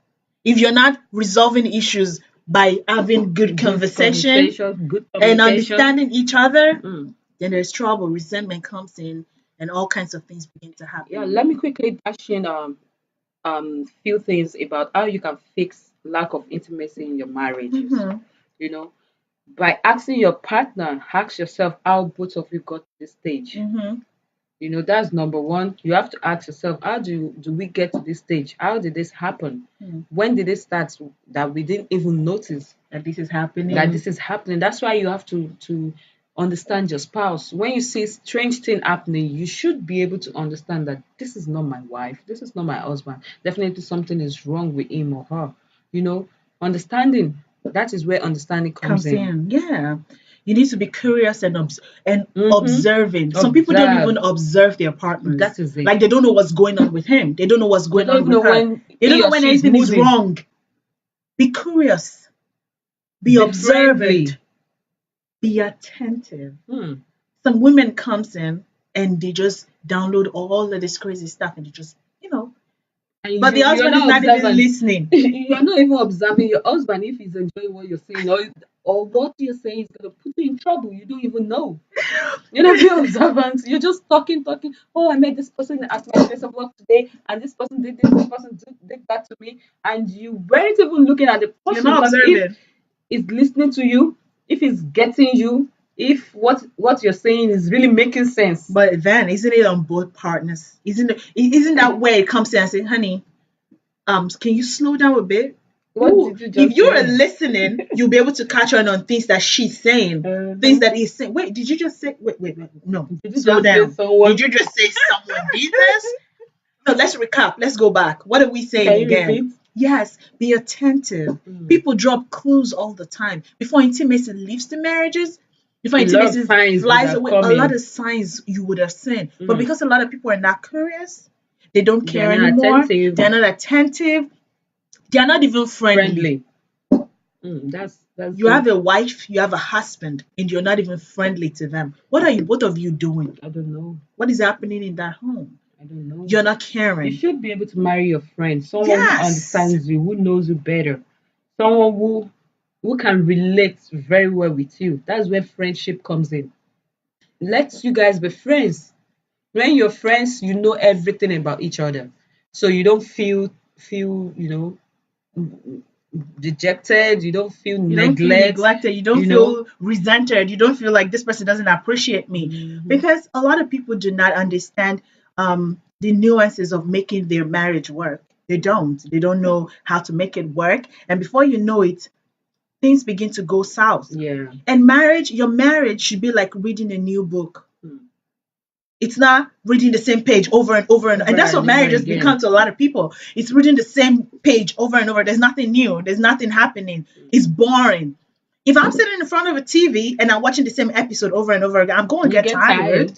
[SPEAKER 8] If you're not resolving issues by having good conversation
[SPEAKER 7] Good
[SPEAKER 8] and
[SPEAKER 7] communication.
[SPEAKER 8] understanding each other, then there's trouble. Resentment comes in, and all kinds of things begin to happen.
[SPEAKER 7] Yeah, let me quickly dash in few things about how you can fix lack of intimacy in your marriages. You know, by asking your partner, ask yourself how both of you got to this stage. You know, that's number one. You have to ask yourself, how do we get to this stage? How did this happen? When did it start that we didn't even notice
[SPEAKER 8] That this is happening.
[SPEAKER 7] that this is happening? That's why you have to understand your spouse. When you see strange thing happening, you should be able to understand that this is not my wife, this is not my husband. Definitely something is wrong with him or her. You know, understanding. That is where understanding comes in.
[SPEAKER 8] Yeah. You need to be curious and observing. Some people don't
[SPEAKER 7] Observe.
[SPEAKER 8] even observe their partners.
[SPEAKER 7] That is it.
[SPEAKER 8] Like they don't know what's going on with him. They don't know what's going on
[SPEAKER 7] don't
[SPEAKER 8] with
[SPEAKER 7] know
[SPEAKER 8] her.
[SPEAKER 7] when
[SPEAKER 8] They don't
[SPEAKER 7] he
[SPEAKER 8] know
[SPEAKER 7] or
[SPEAKER 8] when
[SPEAKER 7] she is
[SPEAKER 8] anything is
[SPEAKER 7] moody.
[SPEAKER 8] wrong. Be curious. Be observant.
[SPEAKER 7] friendly.
[SPEAKER 8] Be attentive. Some women comes in and they just download all of this crazy stuff and they just,
[SPEAKER 7] And
[SPEAKER 8] but the husband is not even listening.
[SPEAKER 7] You're not even observing your husband if he's enjoying what you're saying, or what you're saying is gonna put you in trouble. You don't even know. You know, be observant. You're just talking. Oh, I met this person at my place of work today, and this person did this, this person did that to me, and you weren't even looking at the person.
[SPEAKER 8] You're not
[SPEAKER 7] because
[SPEAKER 8] observing.
[SPEAKER 7] If he's listening to you, if he's getting you, if what you're saying is really making sense.
[SPEAKER 8] But then, isn't it on both partners? Isn't that where it comes in and say, honey, can you slow down a bit?
[SPEAKER 7] What did you just
[SPEAKER 8] if you're
[SPEAKER 7] say?
[SPEAKER 8] listening, you'll be able to catch on things that she's saying, things that he's saying. Wait, did you just say? Wait, no.
[SPEAKER 7] Did you
[SPEAKER 8] Slow
[SPEAKER 7] just say
[SPEAKER 8] down.
[SPEAKER 7] someone?
[SPEAKER 8] Did you just say someone did this? No, let's recap. Let's go back. What are we saying
[SPEAKER 7] Can you
[SPEAKER 8] again?
[SPEAKER 7] repeat?
[SPEAKER 8] Yes, be attentive. People drop clues all the time before intimacy leaves the marriages. Before intimacy flies away, a lot of signs you would have seen. But because a lot of people are not curious, they don't care anymore. They're not attentive. They're not even friendly.
[SPEAKER 7] That's
[SPEAKER 8] you have a wife, you have a husband, and you're not even friendly to them. What are you both of you doing?
[SPEAKER 7] I don't know.
[SPEAKER 8] What is happening in that home?
[SPEAKER 7] I don't know.
[SPEAKER 8] You're not caring.
[SPEAKER 7] You should be able to marry your friend, someone who understands you, who knows you better, someone who can relate very well with you. That's where friendship comes in. Let you guys be friends. When you're friends, you know everything about each other, so you don't feel dejected. You don't feel
[SPEAKER 8] neglected. You don't feel resented. You don't feel like this person doesn't appreciate me, because a lot of people do not understand the nuances of making their marriage work. They don't know how to make it work, and before you know it, things begin to go south. And your marriage should be like reading a new book. It's not reading the same page over and over and that's what marriage has become to a lot of people. It's reading the same page over and over. There's nothing new. There's nothing happening. It's boring. If I'm sitting in front of a TV and I'm watching the same episode over and over again, I'm going to get tired.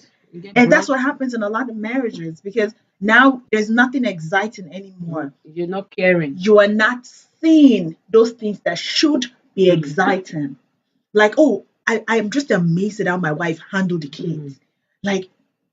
[SPEAKER 8] And that's what happens in a lot of marriages, because now there's nothing exciting anymore.
[SPEAKER 7] You're not caring.
[SPEAKER 8] You are not seeing those things that should be exciting. Like, oh, I'm just amazed at how my wife handled the kids. Like,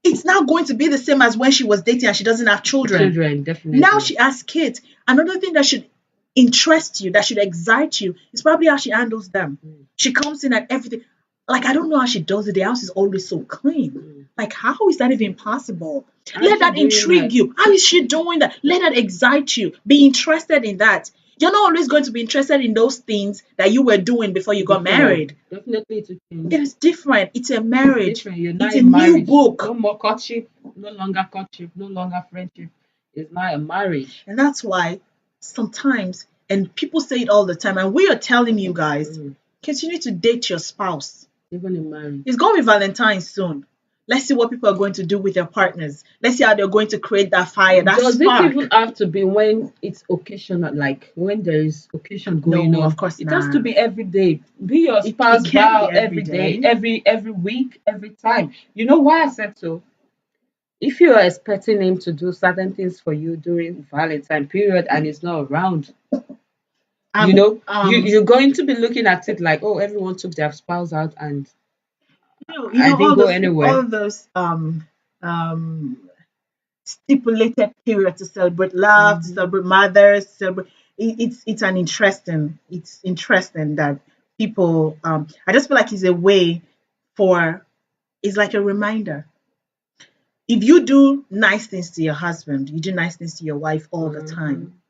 [SPEAKER 8] it's not going to be the same as when she was dating and she doesn't have children.
[SPEAKER 7] Definitely.
[SPEAKER 8] Now she has kids. Another thing that should interest you, that should excite you, is probably how she handles them. She comes in and everything. Like, I don't know how she does it. The house is always so clean. Like, how is that even possible? Let that intrigue you. How is she doing that? Let that excite you. Be interested in that. You're not always going to be interested in those things that you were doing before you got married.
[SPEAKER 7] Definitely to change.
[SPEAKER 8] It is different. It's a marriage.
[SPEAKER 7] It's
[SPEAKER 8] a new book.
[SPEAKER 7] No more courtship. No longer courtship. No longer friendship. It's now a marriage.
[SPEAKER 8] And that's why sometimes, and people say it all the time, and we are telling you guys, continue to date your spouse.
[SPEAKER 7] Even in marriage.
[SPEAKER 8] It's going to be Valentine's soon. Let's see what people are going to do with their partners. Let's see how they're going to create that fire, that
[SPEAKER 7] Does
[SPEAKER 8] spark.
[SPEAKER 7] it even have to be when it's occasional, like when there is occasion going on?
[SPEAKER 8] Of course
[SPEAKER 7] it has
[SPEAKER 8] not.
[SPEAKER 7] to be every day. Be your spouse vow every day, every week, every time. You know why I said so? If you are expecting him to do certain things for you during Valentine period and he's not around, you're going to be looking at it like, oh, everyone took their spouse out and I didn't go anywhere.
[SPEAKER 8] All those stipulated period to celebrate love, to celebrate mothers, to celebrate. It's interesting that people. I just feel like it's a way it's like a reminder. If you do nice things to your husband, you do nice things to your wife all the time.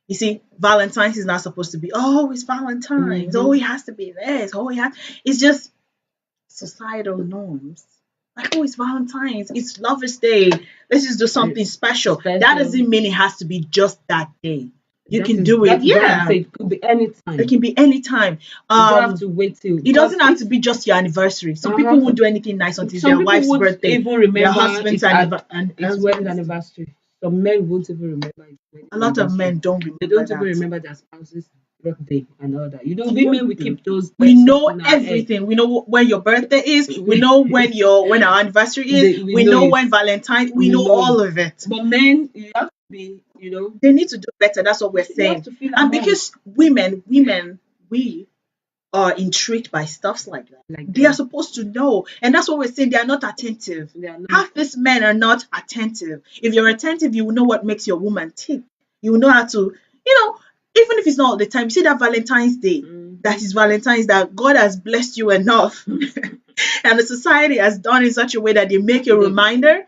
[SPEAKER 8] You see, Valentine's is not supposed to be, oh, it's Valentine's. Oh, it has to be this. It's just societal norms. Like, oh, it's Valentine's. It's Lover's Day. Let's just do something special. That doesn't mean it has to be just that day. You can do it. Yeah.
[SPEAKER 7] It could be anytime.
[SPEAKER 8] It can be anytime.
[SPEAKER 7] You don't have to wait till.
[SPEAKER 8] It doesn't have to be just your anniversary. Some people won't do anything nice until their wife's birthday.
[SPEAKER 7] Even remember
[SPEAKER 8] their husband's
[SPEAKER 7] his wedding anniversary. Some men won't even remember it.
[SPEAKER 8] A lot of men don't remember.
[SPEAKER 7] They don't even remember their spouse's birthday and all that. You know, women, we keep those.
[SPEAKER 8] We know everything. We know when your birthday is. We know when our anniversary is. We know when Valentine's. We know all of it.
[SPEAKER 7] But men, you have to be,
[SPEAKER 8] they need to do better. That's what we're saying. And because women, we are intrigued by stuff like that. They are supposed to know. And that's what we're saying. They are not attentive. Half these men are not attentive. If you're attentive, you will know what makes your woman tick. You will know how to, even if it's not all the time, you see that Valentine's Day, that is Valentine's, that God has blessed you enough. And the society has done in such a way that they make a reminder.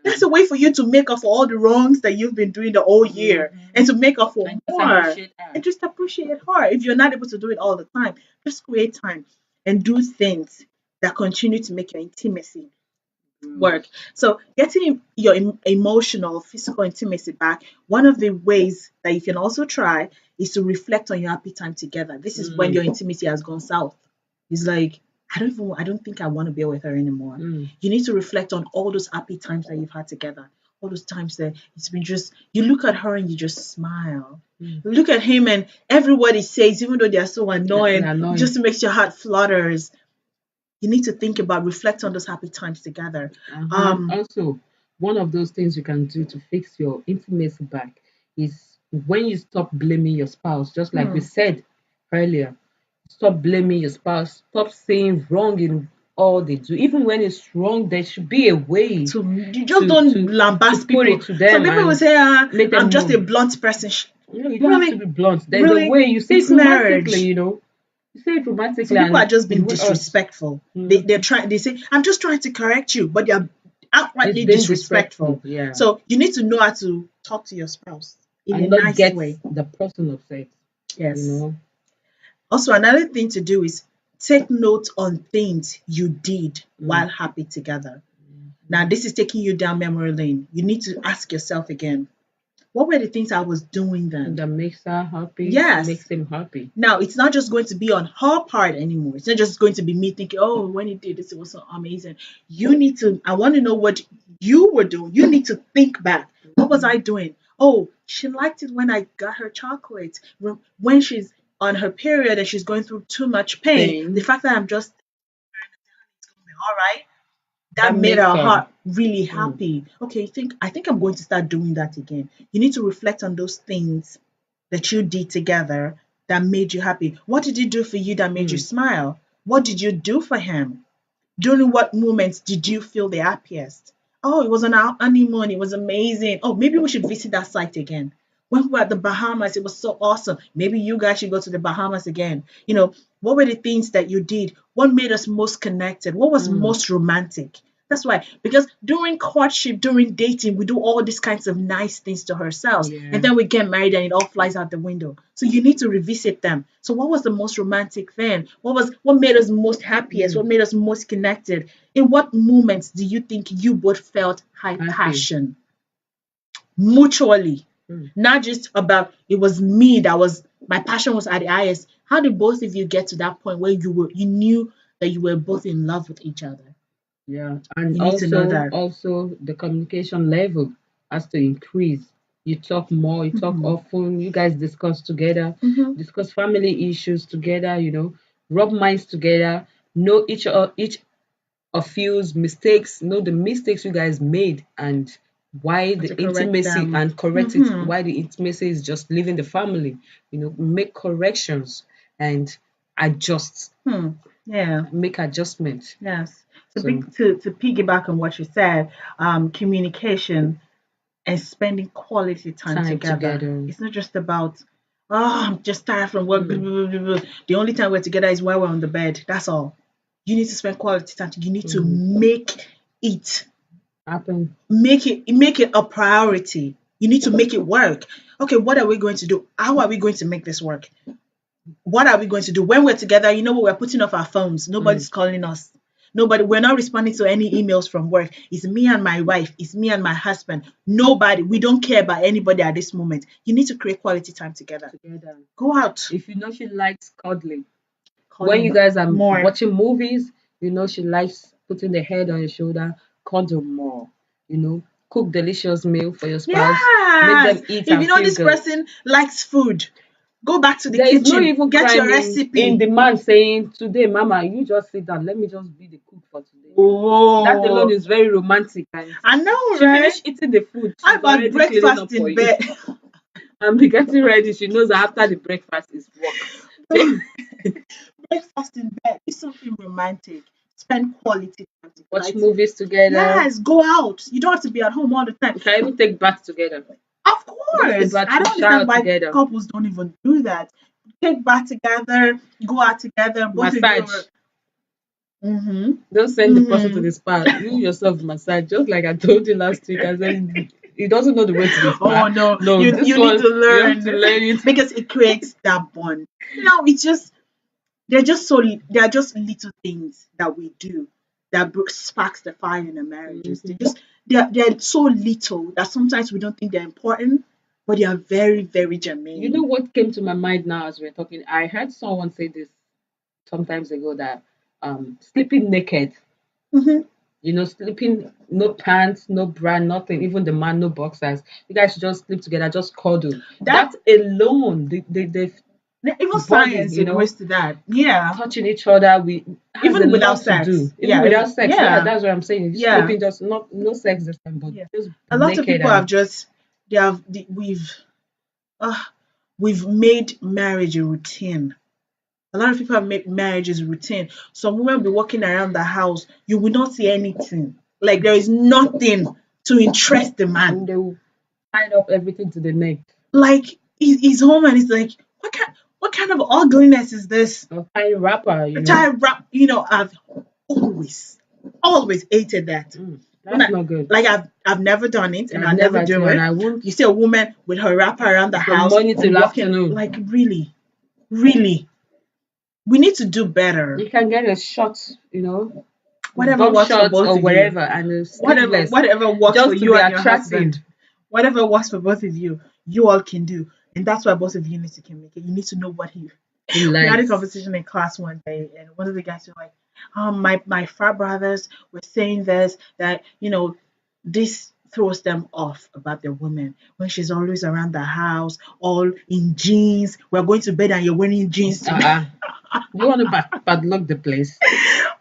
[SPEAKER 8] That's a way for you to make up for all the wrongs that you've been doing the whole year and to make up for more. And just appreciate her. If you're not able to do it all the time, just create time and do things that continue to make your intimacy work. So getting your emotional, physical intimacy back, one of the ways that you can also try is to reflect on your happy time together. This is when your intimacy has gone south. It's like, I don't think I want to be with her anymore. You need to reflect on all those happy times that you've had together. All those times that it's been just, you look at her and you just smile. You look at him and every word he says, even though they're so annoying, just makes your heart flutters. You need to think about, reflect on those happy times together.
[SPEAKER 7] Also, one of those things you can do to fix your intimacy back is when you stop blaming your spouse, just like we said earlier. Stop blaming your spouse. Stop saying wrong in all they do. Even when it's wrong, there should be a way
[SPEAKER 8] you just don't lambast people.
[SPEAKER 7] Put it to them.
[SPEAKER 8] Some people will say, I'm just a blunt person.
[SPEAKER 7] You don't have to be blunt. There's a way you say it romantically, You say it romantically.
[SPEAKER 8] Some people are just being disrespectful. They say, I'm just trying to correct you, but they're outrightly disrespectful.
[SPEAKER 7] Yeah.
[SPEAKER 8] So you need to know how to talk to your spouse in
[SPEAKER 7] and
[SPEAKER 8] a
[SPEAKER 7] not
[SPEAKER 8] nice
[SPEAKER 7] get
[SPEAKER 8] way.
[SPEAKER 7] The person upset.
[SPEAKER 8] Yes. Also, another thing to do is take note on things you did while happy together. Now, this is taking you down memory lane. You need to ask yourself again, what were the things I was doing then?
[SPEAKER 7] That makes her happy.
[SPEAKER 8] Yes.
[SPEAKER 7] Makes him happy.
[SPEAKER 8] Now, it's not just going to be on her part anymore. It's not just going to be me thinking, oh, when he did this, it was so amazing. I want to know what you were doing. You need to think back. What was I doing? Oh, she liked it when I got her chocolate. When she's on her period and she's going through too much pain. The fact that I'm just all right, that made her heart really happy. Okay, I think I'm going to start doing that again. You need to reflect on those things that you did together that made you happy. What did he do for you that made you smile? What did you do for him? During what moments did you feel the happiest? Oh, it was on our honeymoon. It was amazing. Oh, maybe we should visit that site again. When we were at the Bahamas, it was so awesome. Maybe you guys should go to the Bahamas again. What were the things that you did? What made us most connected? What was most romantic? That's why. Because during courtship, during dating, we do all these kinds of nice things to ourselves. Yeah. And then we get married and it all flies out the window. So you need to revisit them. So what was the most romantic then? What made us most happiest? What made us most connected? In what moments do you think you both felt high passion? Mutually. Not just about it was me my passion was at the highest. How did both of you get to that point where you knew that you were both in love with each other?
[SPEAKER 7] Yeah, and
[SPEAKER 8] You need to know that.
[SPEAKER 7] also the communication level has to increase. You talk more, you talk often, you guys discuss together, discuss family issues together, rub minds together, know each of you's mistakes, know the mistakes you guys made and why
[SPEAKER 8] To
[SPEAKER 7] the
[SPEAKER 8] correct
[SPEAKER 7] intimacy
[SPEAKER 8] them.
[SPEAKER 7] and correct it, why the intimacy is just leaving the family, make corrections and adjust,
[SPEAKER 8] Yeah.
[SPEAKER 7] make adjustments.
[SPEAKER 8] Yes.
[SPEAKER 7] So
[SPEAKER 8] To piggyback on what you said, communication and spending quality time
[SPEAKER 7] time
[SPEAKER 8] together.
[SPEAKER 7] together.
[SPEAKER 8] It's not just about, oh, I'm just tired from work. Blah, blah, blah, blah. The only time we're together is while we're on the bed. That's all. You need to spend quality time. You need to make it
[SPEAKER 7] happen.
[SPEAKER 8] make it a priority. You need to make it work. Okay, what are we going to do? How are we going to make this work? What are we going to do when we're together? You know what? We're putting off our phones. Nobody's calling us. Nobody. We're not responding to any emails from work. It's me and my wife. It's me and my husband. Nobody. We don't care about anybody at this moment. You need to create quality time together. Go out.
[SPEAKER 7] If you know she likes cuddling, when
[SPEAKER 8] Cuddling
[SPEAKER 7] you guys are
[SPEAKER 8] more.
[SPEAKER 7] watching movies, she likes putting the head on your shoulder, cuddle more, cook delicious meal for your spouse, make them eat
[SPEAKER 8] If you
[SPEAKER 7] and
[SPEAKER 8] know
[SPEAKER 7] feel
[SPEAKER 8] this
[SPEAKER 7] good.
[SPEAKER 8] person likes food, go back to the
[SPEAKER 7] There is
[SPEAKER 8] kitchen.
[SPEAKER 7] no even
[SPEAKER 8] Get your
[SPEAKER 7] crime
[SPEAKER 8] recipe.
[SPEAKER 7] in the man saying, today, mama, you just sit down, let me just be the cook for today.
[SPEAKER 8] Oh,
[SPEAKER 7] That alone is very romantic. And
[SPEAKER 8] I know,
[SPEAKER 7] she
[SPEAKER 8] right?
[SPEAKER 7] finish eating the food.
[SPEAKER 8] How
[SPEAKER 7] She's
[SPEAKER 8] about
[SPEAKER 7] already cleaning
[SPEAKER 8] breakfast
[SPEAKER 7] up for
[SPEAKER 8] in
[SPEAKER 7] you.
[SPEAKER 8] bed?
[SPEAKER 7] And be getting ready. She knows that after the breakfast is work.
[SPEAKER 8] Breakfast in bed is something romantic. Spend quality time together.
[SPEAKER 7] Watch movies together.
[SPEAKER 8] Yes, go out. You don't have to be at home all the time.
[SPEAKER 7] You can even take baths together.
[SPEAKER 8] Of course. I don't understand why couples don't even do that. Take bath together, go out together, both
[SPEAKER 7] massage.
[SPEAKER 8] Of
[SPEAKER 7] Don't send the person to the spa. You yourself massage. Just like I told you last week, I said he doesn't know the way to the spa.
[SPEAKER 8] Oh no,
[SPEAKER 7] no,
[SPEAKER 8] you
[SPEAKER 7] this
[SPEAKER 8] need
[SPEAKER 7] one,
[SPEAKER 8] to learn.
[SPEAKER 7] You have to learn it.
[SPEAKER 8] Because it creates that bond. It's just they're just little things that we do that sparks the fire in the marriages. They're so little that sometimes we don't think they're important, but they are very, very germane.
[SPEAKER 7] You know what came to my mind now as we're talking? I heard someone say this sometimes ago that sleeping naked. Sleeping, no pants, no bra, nothing. Even the man, no boxers. You guys should just sleep together, just cuddle. That alone,
[SPEAKER 8] even science agrees to that. Yeah,
[SPEAKER 7] touching each other,
[SPEAKER 8] even without sex.
[SPEAKER 7] Without sex. Yeah, that's what I'm saying.
[SPEAKER 8] Yeah,
[SPEAKER 7] sleeping, just no sex this time, but just
[SPEAKER 8] a lot of people have just we've made marriage a routine. A lot of people have made marriage a routine. Some women will be walking around the house, you will not see anything. Like there is nothing to interest the man.
[SPEAKER 7] And they will tie up everything to the neck.
[SPEAKER 8] Like he's home and he's like, what kind of ugliness is this?
[SPEAKER 7] A tie wrapper,
[SPEAKER 8] I've always hated that.
[SPEAKER 7] That's not good.
[SPEAKER 8] Like I've never done it, and I'll never do it.
[SPEAKER 7] And I won't.
[SPEAKER 8] You see a woman with her wrapper around the house,
[SPEAKER 7] morning till afternoon.
[SPEAKER 8] Like really, we need to do better.
[SPEAKER 7] You can get a shot,
[SPEAKER 8] whatever works for both
[SPEAKER 7] or
[SPEAKER 8] of
[SPEAKER 7] wherever,
[SPEAKER 8] you.
[SPEAKER 7] And
[SPEAKER 8] whatever works
[SPEAKER 7] just
[SPEAKER 8] for you and your husband. Whatever works for both of you, you all can do, and that's why both of you need to communicate. You need to know what he likes. We had a conversation in class one day, and one of the guys was like, my frat brothers were saying that this throws them off about their woman when she's always around the house, all in jeans. We're going to bed and you're wearing jeans.
[SPEAKER 7] You want to padlock the place?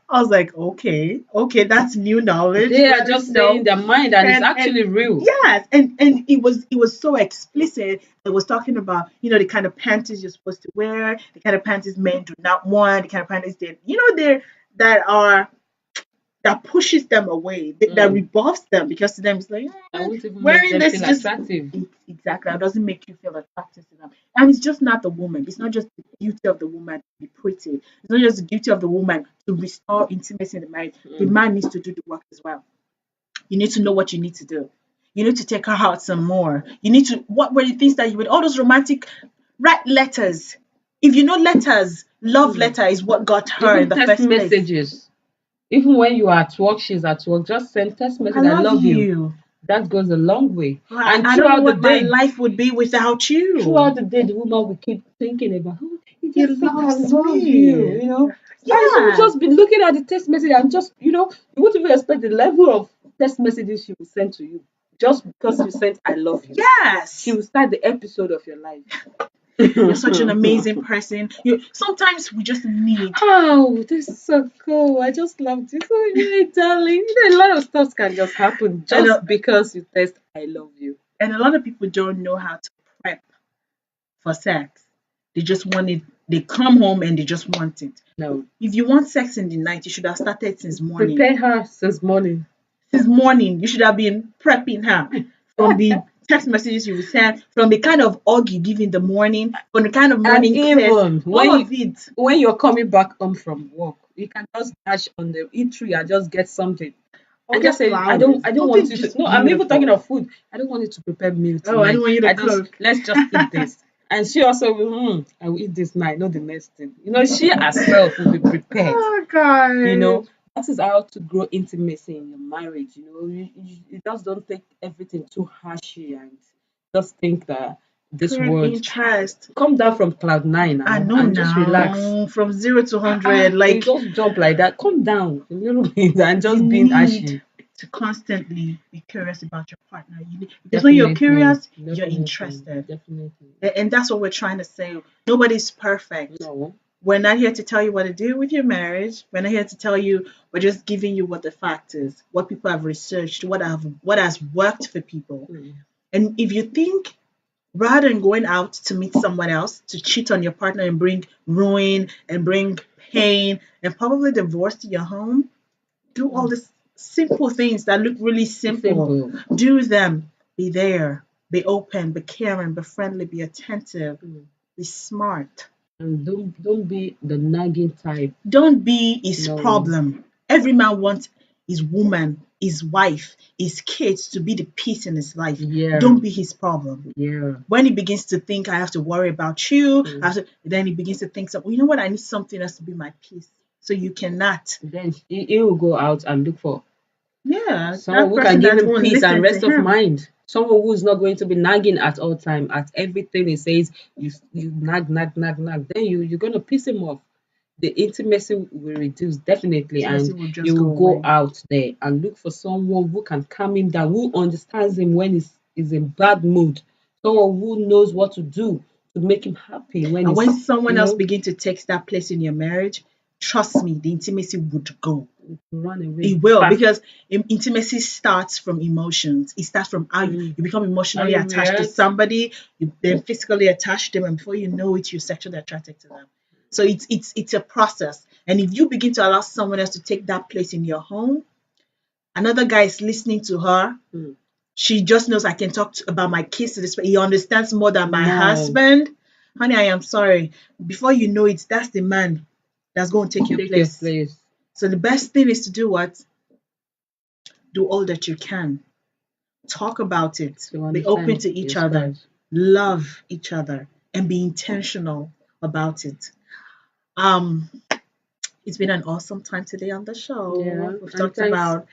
[SPEAKER 8] I was like, okay, that's new knowledge.
[SPEAKER 7] They are just saying their mind, and it's actually real.
[SPEAKER 8] Yes, and it was so explicit. It was talking about the kind of panties you're supposed to wear, the kind of panties men do not want, the kind of panties that pushes them away, that rebuffs them, because to them it's like wearing this just
[SPEAKER 7] attractive.
[SPEAKER 8] Exactly, that doesn't make you feel attractive to them. And it's just not the woman. It's not just the duty of the woman to be pretty. It's not just the duty of the woman to restore intimacy in the marriage. The man needs to do the work as well. You need to know what you need to do. You need to take her out some more. You need to, what were the things that you would, all those romantic, write letters. If you know letters, love letter is what got her in the first place.
[SPEAKER 7] Messages. Even when you are at work, she's at work, just send text message. I love you. That goes a long way.
[SPEAKER 8] And I don't know what my life would be without you.
[SPEAKER 7] Throughout the day, the woman will keep thinking about,
[SPEAKER 8] I love you.
[SPEAKER 7] Yeah. And she would
[SPEAKER 8] Yeah.
[SPEAKER 7] just be looking at the text message and just, you wouldn't even expect the level of text messages she would send to you just because you sent "I love you."
[SPEAKER 8] Yes.
[SPEAKER 7] She will start the episode of your life.
[SPEAKER 8] You're such an amazing person. Sometimes we just need.
[SPEAKER 7] Oh, this is so cool. I just love this. Oh, yeah, darling. A lot of stuff can just happen just because you text "I love you."
[SPEAKER 8] And a lot of people don't know how to prep for sex. They just want it. They come home and they just want it.
[SPEAKER 7] No.
[SPEAKER 8] If you want sex in the night, you should have started since morning.
[SPEAKER 7] Prepare her since morning.
[SPEAKER 8] Since morning, you should have been prepping her from the text messages you will send, from the kind of hug you give in the morning, from the kind of morning kiss,
[SPEAKER 7] when you're coming back home from work, you can just dash on the eatery and just get something. And just say, I don't want you to. No, I'm even talking of food. I don't want you to prepare meal tonight.
[SPEAKER 8] Oh, I don't want you to cook.
[SPEAKER 7] Let's just eat this. And she also will, I will eat this night, not the next thing. She herself will be prepared.
[SPEAKER 8] Oh, God.
[SPEAKER 7] That is how to grow intimacy in your marriage. You just don't take everything too harshly and just think that this word.
[SPEAKER 8] Interest.
[SPEAKER 7] Come down from cloud 9 and just relax.
[SPEAKER 8] From 0 to 100, like
[SPEAKER 7] you just jump like that. Come down a little bit and just be ashy.
[SPEAKER 8] To constantly be curious about your partner. Because when you're curious, you're interested.
[SPEAKER 7] Definitely.
[SPEAKER 8] And that's what we're trying to say. Nobody's perfect.
[SPEAKER 7] No.
[SPEAKER 8] We're not here to tell you what to do with your marriage. We're not here to tell you. We're just giving you what the fact is, what people have researched, what has worked for people. And if you think, rather than going out to meet someone else, to cheat on your partner and bring ruin and bring pain and probably divorce to your home, do all these simple things that look really simple. Do them. Be there. Be open. Be caring. Be friendly. Be attentive. Be smart.
[SPEAKER 7] And don't be the nagging type.
[SPEAKER 8] Don't be his problem. Every man wants his woman, his wife, his kids to be the peace in his life.
[SPEAKER 7] Yeah.
[SPEAKER 8] Don't be his problem.
[SPEAKER 7] Yeah.
[SPEAKER 8] When he begins to think, I have to worry about you, then he begins to think, you know what, I need something else to be my peace. So you cannot.
[SPEAKER 7] Then he will go out and look for someone who
[SPEAKER 8] person
[SPEAKER 7] can give him peace and rest of mind. Someone who is not going to be nagging at all time. At everything he says, you nag. Then you're going to piss him off. The intimacy will reduce definitely, and you will go out there and look for someone who can calm him down, who understands him when he's in bad mood, someone who knows what to do to make him happy.
[SPEAKER 8] When someone else begins to take that place in your marriage, trust me, the intimacy would go.
[SPEAKER 7] Run away.
[SPEAKER 8] It will, because intimacy starts from emotions. It starts from how you become emotionally attached to somebody, you then physically attached to them, and before you know it, you're sexually attracted to them. So it's a process. And if you begin to allow someone else to take that place in your home, another guy is listening to her. She just knows, I can talk about my kids to this. He understands more than my husband. Honey, I am sorry. Before you know it, that's the man that's going to take your place. So the best thing is to do what? Do all that you can. Talk about it. Be open to each other. Love each other. And be intentional about it. It's been an awesome time today on the show.
[SPEAKER 7] Yeah,
[SPEAKER 8] We've talked about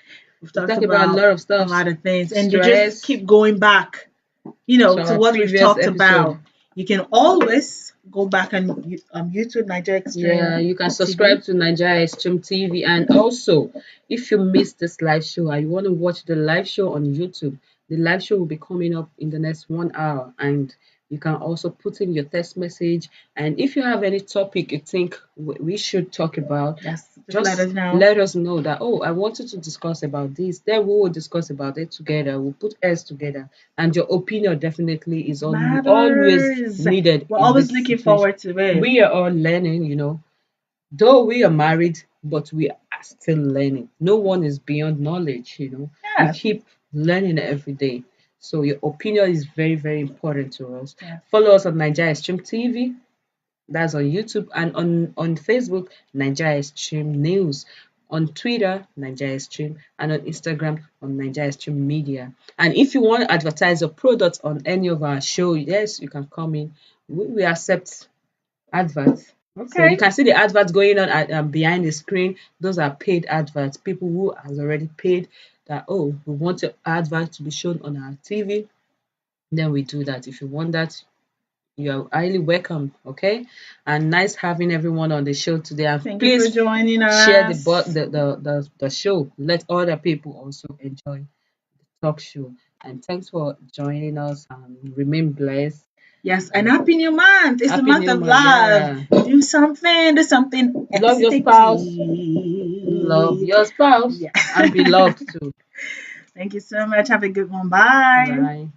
[SPEAKER 7] a lot of stuff,
[SPEAKER 8] a lot of things, and you just keep going back, to what we've talked about. You can always go back on YouTube, NAIJAXTREME.
[SPEAKER 7] Yeah, you can subscribe to NAIJAXTREME TV, and also if you missed this live show and you want to watch the live show on YouTube, the live show will be coming up in the next 1 hour, and you can also put in your text message. And if you have any topic you think we should talk about,
[SPEAKER 8] just
[SPEAKER 7] let us know that, I wanted to discuss about this. Then we will discuss about it together. We'll put heads together. And your opinion definitely is always needed.
[SPEAKER 8] We're always looking forward to it.
[SPEAKER 7] We are all learning, Though we are married, but we are still learning. No one is beyond knowledge, We keep learning every day. So your opinion is very, very important to us. Yeah. Follow us on NAIJAXTREME TV. That's on YouTube, and on Facebook, NAIJAXTREME News. On Twitter, NAIJAXTREME, and on Instagram, on NAIJAXTREME Media. And if you want to advertise your product on any of our show, yes, you can come in. We accept adverts. Okay. So you can see the adverts going on behind the screen. Those are paid adverts. People who has already paid that, we want your advert to be shown on our TV, then we do that. If you want that, you're highly welcome. Okay, and nice having everyone on the show today. And
[SPEAKER 8] Thank
[SPEAKER 7] please
[SPEAKER 8] you for joining us.
[SPEAKER 7] share the show. Let other people also enjoy the talk show. And thanks for joining us. And remain blessed.
[SPEAKER 8] Yes, and happy new month. It's the
[SPEAKER 7] Happy
[SPEAKER 8] month
[SPEAKER 7] New
[SPEAKER 8] of
[SPEAKER 7] Month,
[SPEAKER 8] love.
[SPEAKER 7] yeah.
[SPEAKER 8] Do something.
[SPEAKER 7] Love your spouse. Love your spouse.
[SPEAKER 8] Yeah.
[SPEAKER 7] And be loved too.
[SPEAKER 8] Thank you so much. Have a good one. Bye.
[SPEAKER 7] Bye.